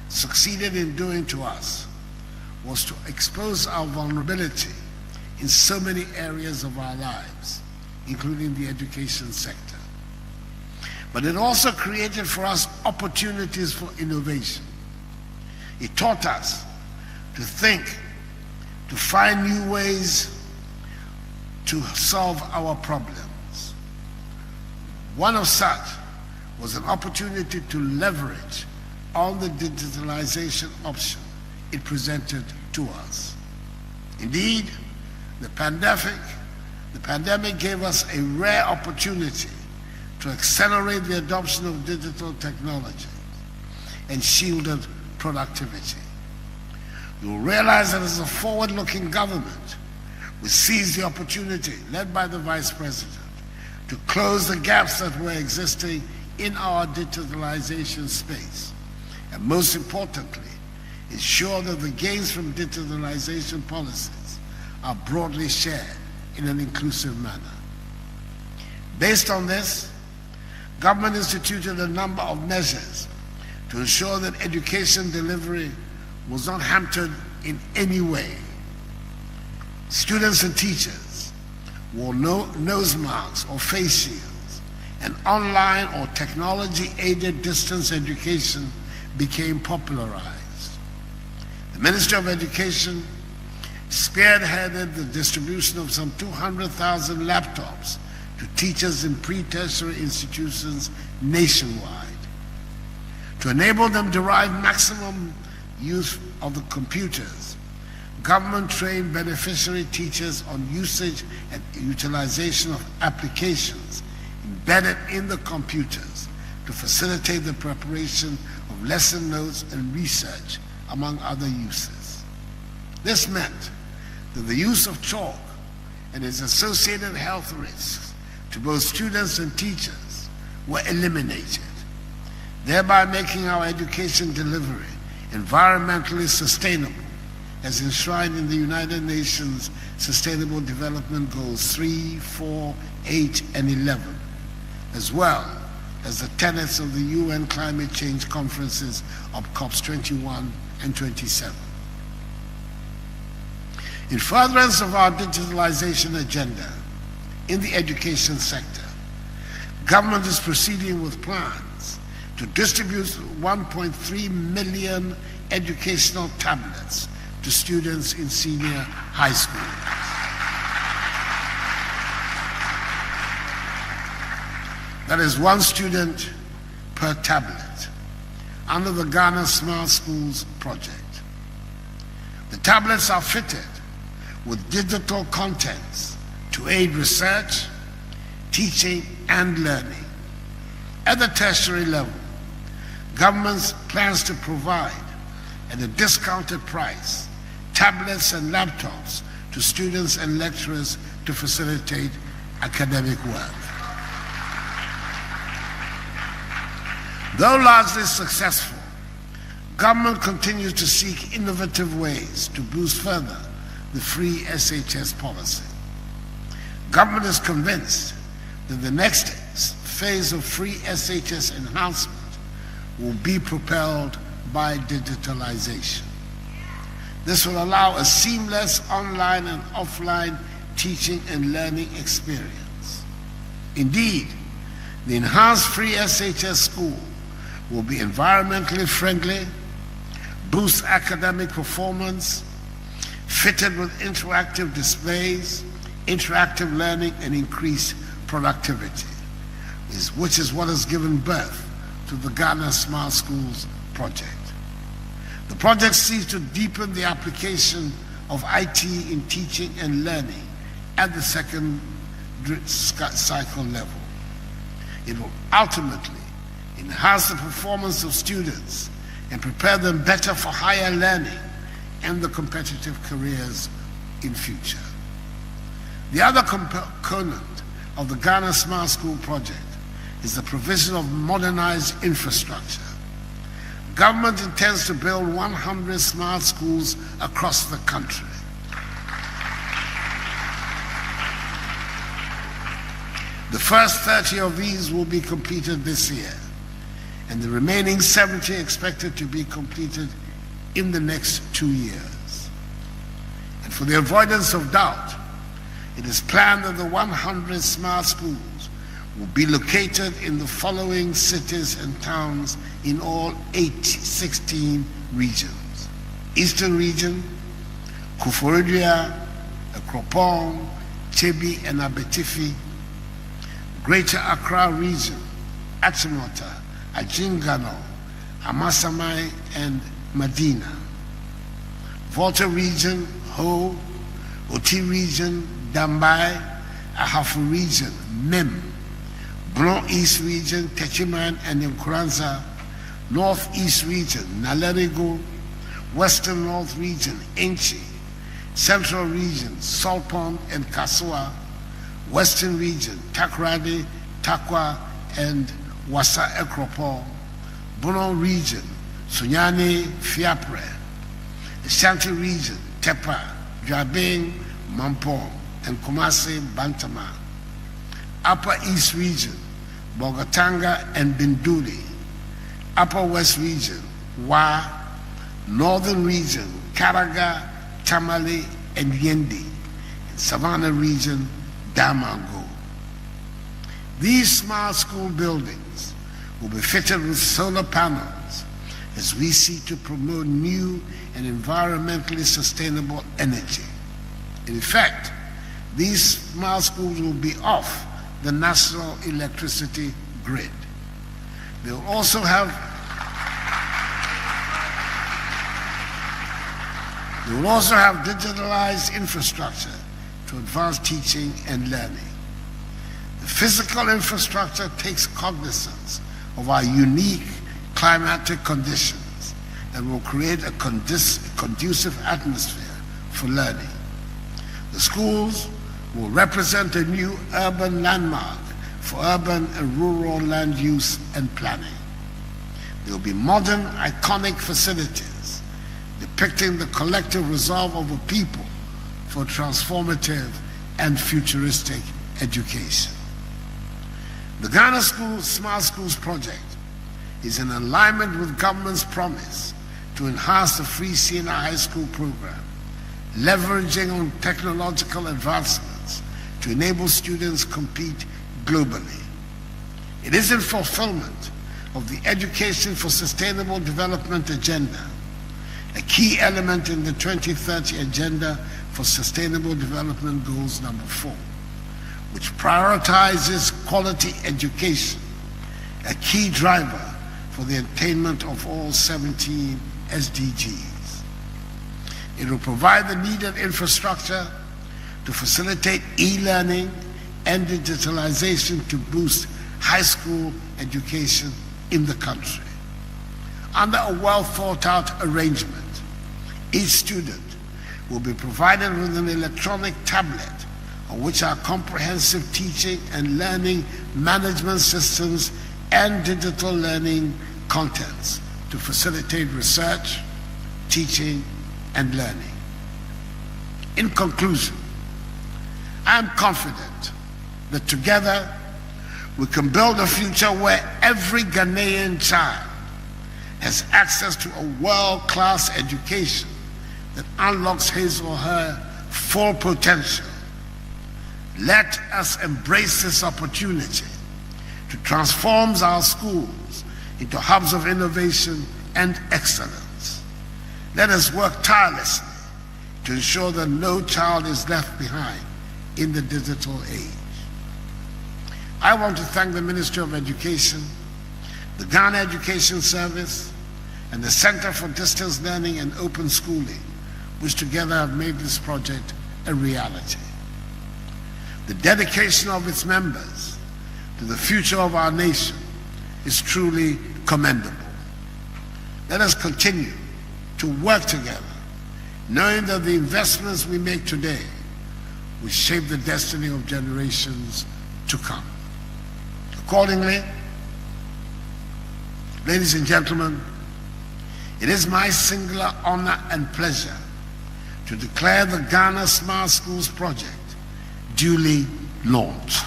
S1: succeeded in doing to us was to expose our vulnerability in so many areas of our lives, including the education sector. But it also created for us opportunities for innovation. It taught us to think, to find new ways to solve our problems. One of such was an opportunity to leverage on the digitalization option it presented to us. Indeed, the pandemic gave us a rare opportunity to accelerate the adoption of digital technology and shielded productivity. You will realize that as a forward-looking government, we seized the opportunity, led by the Vice President, to close the gaps that were existing in our digitalization space, and most importantly, ensure that the gains from digitalization policies are broadly shared in an inclusive manner. Based on this, government instituted a number of measures to ensure that education delivery was not hampered in any way. Students and teachers wore nose masks or face shields, and online or technology-aided distance education became popularized. The Ministry of Education spearheaded the distribution of some 200,000 laptops to teachers in pre-tertiary institutions nationwide. To enable them to derive maximum use of the computers, government trained beneficiary teachers on usage and utilization of applications embedded in the computers to facilitate the preparation of lesson notes and research, among other uses. This meant that the use of chalk and its associated health risks to both students and teachers were eliminated, thereby making our education delivery environmentally sustainable, as enshrined in the United Nations Sustainable Development Goals 3, 4, 8, and 11, as well as the tenets of the UN climate change conferences of COPs 21 and 27. In furtherance of our digitalization agenda in the education sector, government is proceeding with plans to distribute 1.3 million educational tablets to students in senior high school. That is one student per tablet under the Ghana Smart Schools project. The tablets are fitted with digital contents to aid research, teaching, and learning. At the tertiary level, government plans to provide at a discounted price tablets and laptops to students and lecturers to facilitate academic work. Though largely successful, government continues to seek innovative ways to boost further the free SHS policy. Government is convinced that the next phase of free SHS enhancement will be propelled by digitalization. This will allow a seamless online and offline teaching and learning experience. Indeed, the enhanced free SHS school will be environmentally friendly, boost academic performance, fitted with interactive displays, interactive learning, and increased productivity, which is what has given birth to the Ghana Smart Schools project. The project seeks to deepen the application of IT in teaching and learning at the second cycle level. It will ultimately enhance the performance of students and prepare them better for higher learning and the competitive careers in future. The other component of the Ghana Smart School project is the provision of modernized infrastructure. Government intends to build 100 smart schools across the country. The first 30 of these will be completed this year, and the remaining 70 expected to be completed in the next 2 years. And for the avoidance of doubt, it is planned that the 100 smart schools will be located in the following cities and towns in all 16 regions: Eastern Region, Kufuorua, Akropong, Chebi, and Abetifi; Greater Accra Region, Achimota, Ajingano, Amasamai, and Medina; Volta Region, Ho; Oti Region, Dambai; Ahafo Region, Mem; Bron East Region, Techiman and Nkuranza; Northeast Region, Nalerigo; Western North Region, Enchi; Central Region, Salpon and Kasua; Western Region, Takoradi, Takwa, and Wasa Ekropo; Bono Region, Sunyani, Fiapre; Ashanti Region, Tepa, Dwabeng, Mampong, and Kumasi, Bantama; Upper East Region, Bogatanga and Binduli; Upper West Region, Wa; Northern Region, Karaga, Tamale, and Yendi; and Savannah Region, Damango. These smart school buildings will be fitted with solar panels as we seek to promote new and environmentally sustainable energy. In effect, these smart schools will be off the national electricity grid. They will also have digitalized infrastructure to advance teaching and learning. The physical infrastructure takes cognizance of our unique climatic conditions and will create a conducive atmosphere for learning. The schools will represent a new urban landmark for urban and rural land use and planning. There will be modern, iconic facilities depicting the collective resolve of a people for transformative and futuristic education. The Ghana Smart Schools project is in alignment with government's promise to enhance the free senior high school program, leveraging on technological advancements to enable students compete globally. It is in fulfillment of the Education for Sustainable Development agenda, a key element in the 2030 Agenda for Sustainable Development Goals number 4, which prioritizes quality education, a key driver for the attainment of all 17 SDGs. It will provide the needed infrastructure to facilitate e-learning and digitalization to boost high school education in the country. Under a well-thought-out arrangement, each student will be provided with an electronic tablet on which our comprehensive teaching and learning management systems and digital learning contents to facilitate research, teaching, and learning. In conclusion, I am confident that together we can build a future where every Ghanaian child has access to a world-class education that unlocks his or her full potential. Let us embrace this opportunity to transform our schools into hubs of innovation and excellence. Let us work tirelessly to ensure that no child is left behind in the digital age. I want to thank the Ministry of Education, the Ghana Education Service, and the Center for Distance Learning and Open Schooling, which together have made this project a reality. The dedication of its members to the future of our nation is truly commendable. Let us continue to work together, knowing that the investments we make today will shape the destiny of generations to come. Accordingly, ladies and gentlemen, it is my singular honor and pleasure to declare the Ghana Smart Schools Project duly launched.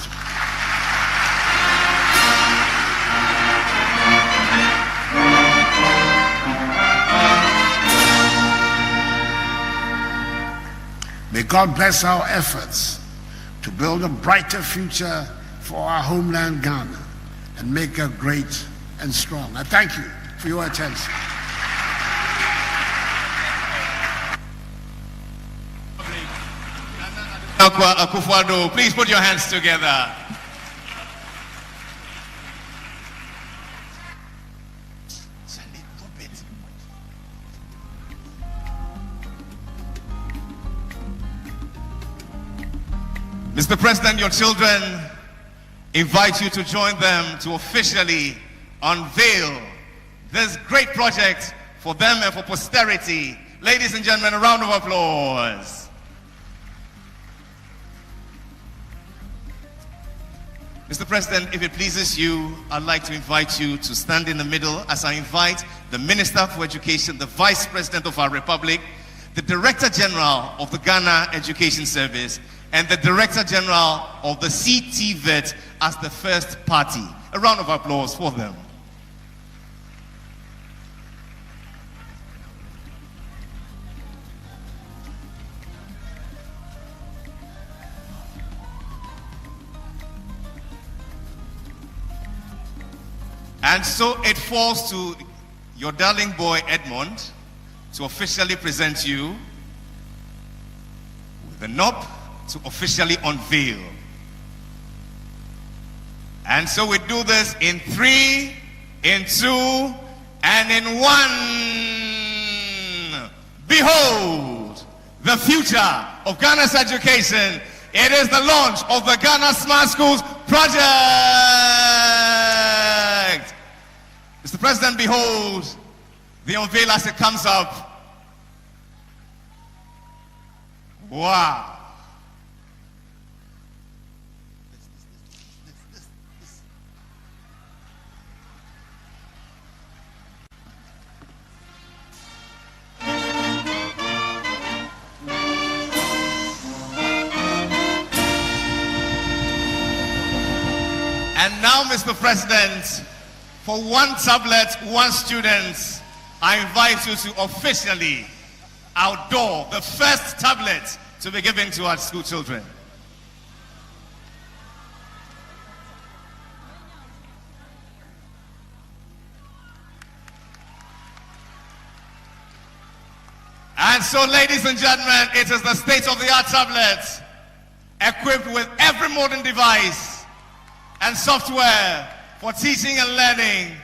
S1: May God bless our efforts to build a brighter future for our homeland Ghana and make her great and strong. I thank you for your attention.
S3: Akufo-Addo, please put your hands together. Mr. President, your children invite you to join them to officially unveil this great project for them and for posterity. Ladies and gentlemen, a round of applause. Mr. President, if it pleases you, I'd like to invite you to stand in the middle as I invite the Minister for Education, the Vice President of our Republic, the Director General of the Ghana Education Service, and the Director General of the CTVET as the first party. A round of applause for them. And so it falls to your darling boy Edmond to officially present you with the knob to officially unveil. And so we do this in 3, in 2, and in 1. Behold, the future of Ghana's education. It is the launch of the Ghana Smart Schools Project. Mr. President, behold the unveil as it comes up. Wow. And now, Mr. President, for one tablet, one student, I invite you to officially outdoor the first tablet to be given to our school children. And so, ladies and gentlemen, it is the state-of-the-art tablet equipped with every modern device and software for teaching and learning.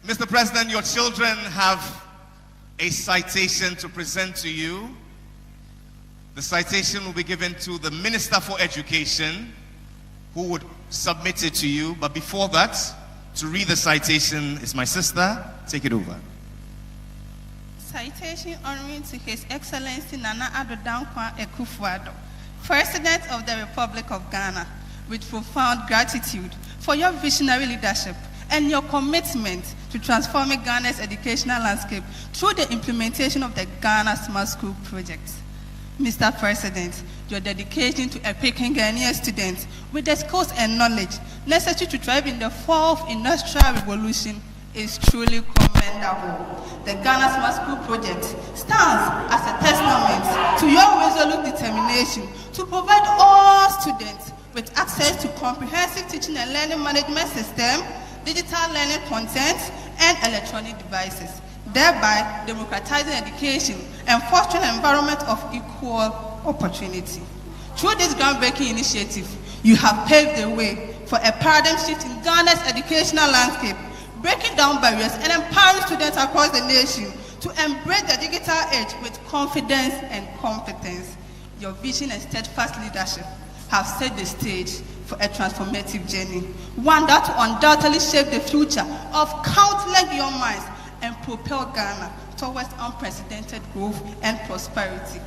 S3: Mr. President, your children have a citation to present to you. The citation will be given to the Minister for Education, who would submit it to you. But before that, to read the citation is my sister. Take it over.
S14: Citation honoring to His Excellency Nana Addo Dankwa Akufo-Addo, President of the Republic of Ghana. with profound gratitude for your visionary leadership and your commitment to transforming Ghana's educational landscape through the implementation of the Ghana Smart School project. Mr. President, your dedication to equipping Ghanaian students with the skills and knowledge necessary to thrive in the fourth industrial revolution is truly commendable. The Ghana Smart School project stands as a testament to your resolute determination to provide all students with access to comprehensive teaching and learning management system, digital learning content, and electronic devices, thereby democratizing education and fostering an environment of equal opportunity. Through this groundbreaking initiative, you have paved the way for a paradigm shift in Ghana's educational landscape, breaking down barriers and empowering students across the nation to embrace the digital age with confidence and competence. Your vision and steadfast leadership have set the stage for a transformative journey, one that will undoubtedly shape the future of countless young minds and propel Ghana towards unprecedented growth and prosperity.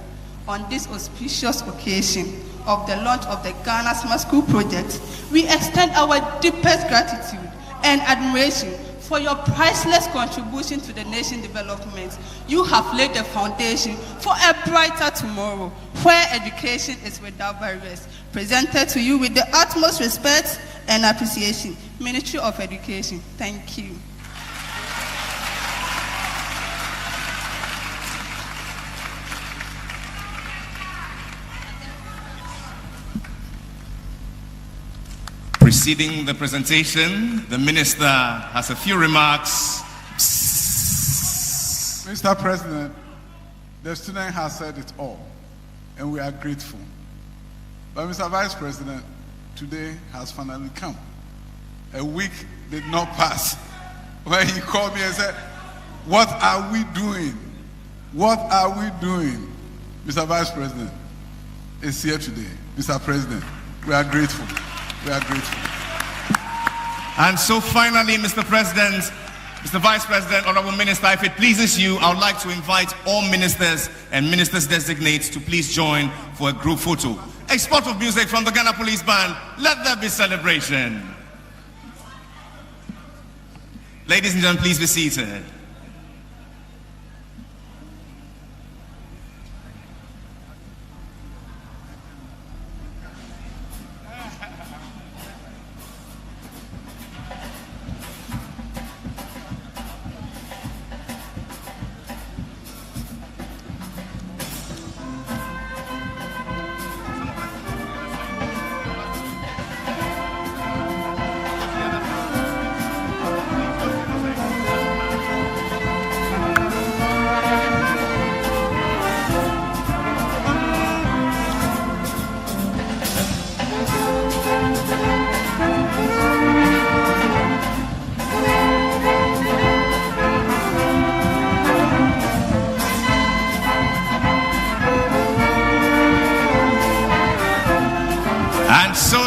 S14: On this auspicious occasion of the launch of the Ghana Smart School project, we extend our deepest gratitude and admiration for your priceless contribution to the nation's development. You have laid the foundation for a brighter tomorrow where education is without barriers. Presented to you with the utmost respect and appreciation, Ministry of Education. Thank you.
S3: Preceding the presentation, the minister has a few remarks.
S5: Mr. President, the student has said it all, and we are grateful. But Mr. Vice President, today has finally come. A week did not pass when he called me and said, "What are we doing? What are we doing?" Mr. Vice President is here today. Mr. President, we are grateful. We are grateful.
S3: And so finally, Mr. President, Mr. Vice President, Honorable Minister, if it pleases you, I would like to invite all ministers and ministers designates to please join for a group photo. A spot of music from the Ghana Police Band. Let there be celebration. Ladies and gentlemen, please be seated.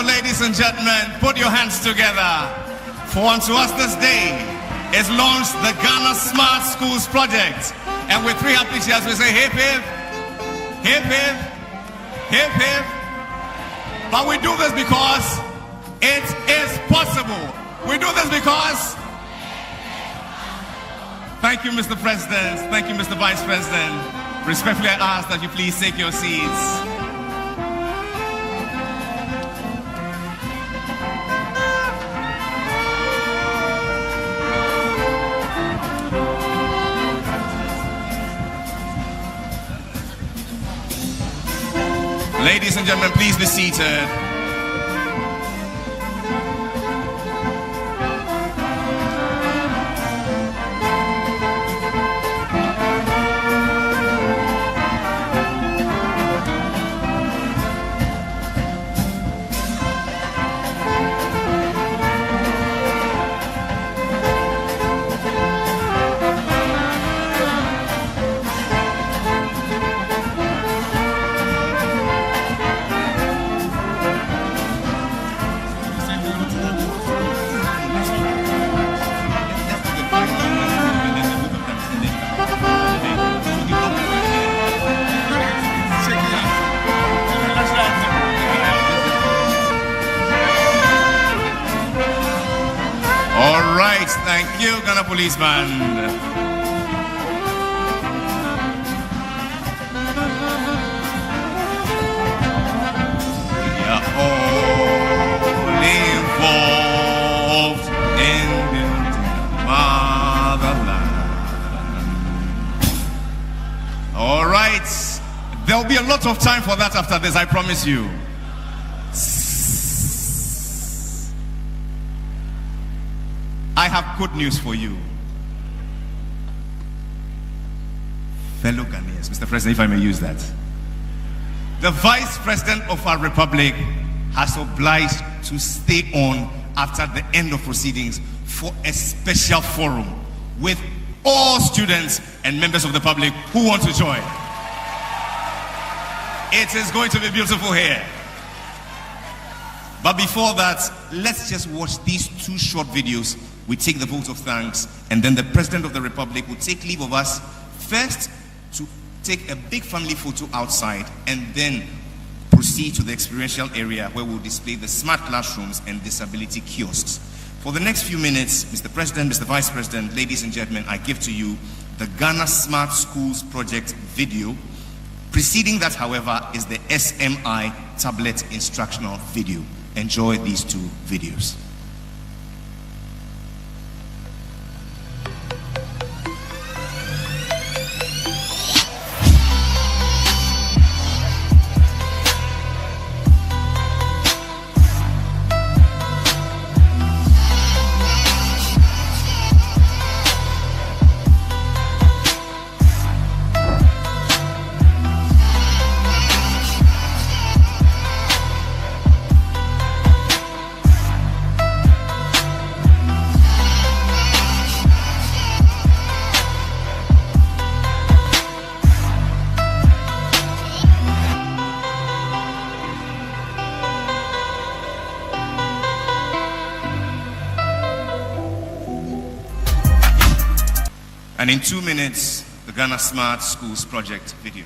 S3: Ladies and gentlemen, put your hands together. For unto us this day is launched the Ghana Smart Schools project. And with 3 happy cheers, we say hip hip, hip hip, hip hip. But we do this because it is possible. We do this because... Thank you, Mr. President. Thank you, Mr. Vice President. Respectfully, I ask that you please take your seats. Ladies and gentlemen, please be seated. right, thank you, Ghana Police Band. Involved in building motherland. All right, there'll be a lot of time for that after this, I promise you. I have good news for you, fellow Ghanaians. Mr. President, if I may use that. The Vice President of our Republic has obliged to stay on after the end of proceedings for a special forum with all students and members of the public who want to join. It is going to be beautiful here. But before that, let's just watch these 2 short videos. We take the vote of thanks, and then the President of the Republic will take leave of us, first to take a big family photo outside, and then proceed to the experiential area where we'll display the smart classrooms and disability kiosks. For the next few minutes, Mr. President, Mr. Vice President, ladies and gentlemen, I give to you the Ghana Smart Schools Project video. Preceding that, however, is the SMI tablet instructional video. Enjoy these 2 videos. And in 2 minutes, the Ghana Smart Schools Project video.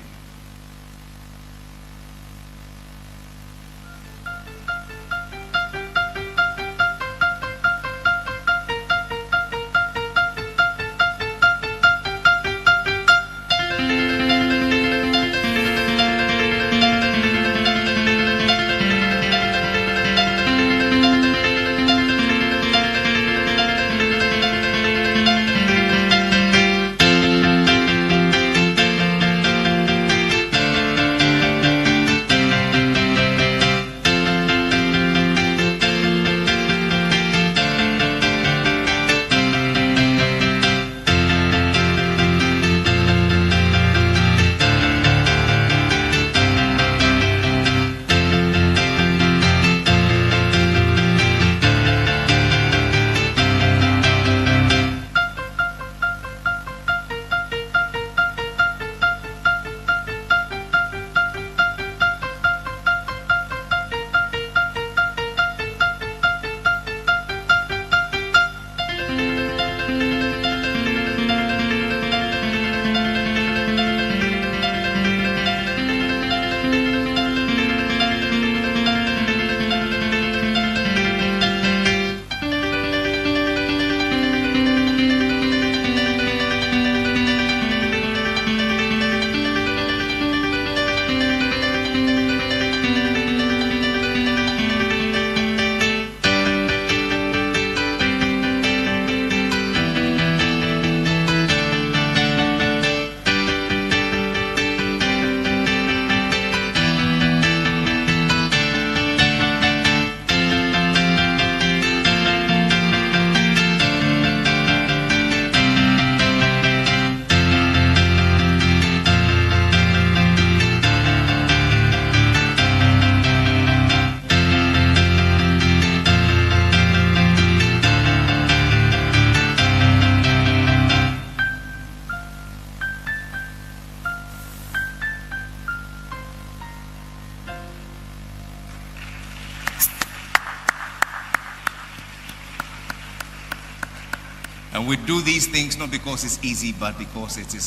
S3: And we do these things not because it's easy, but because it is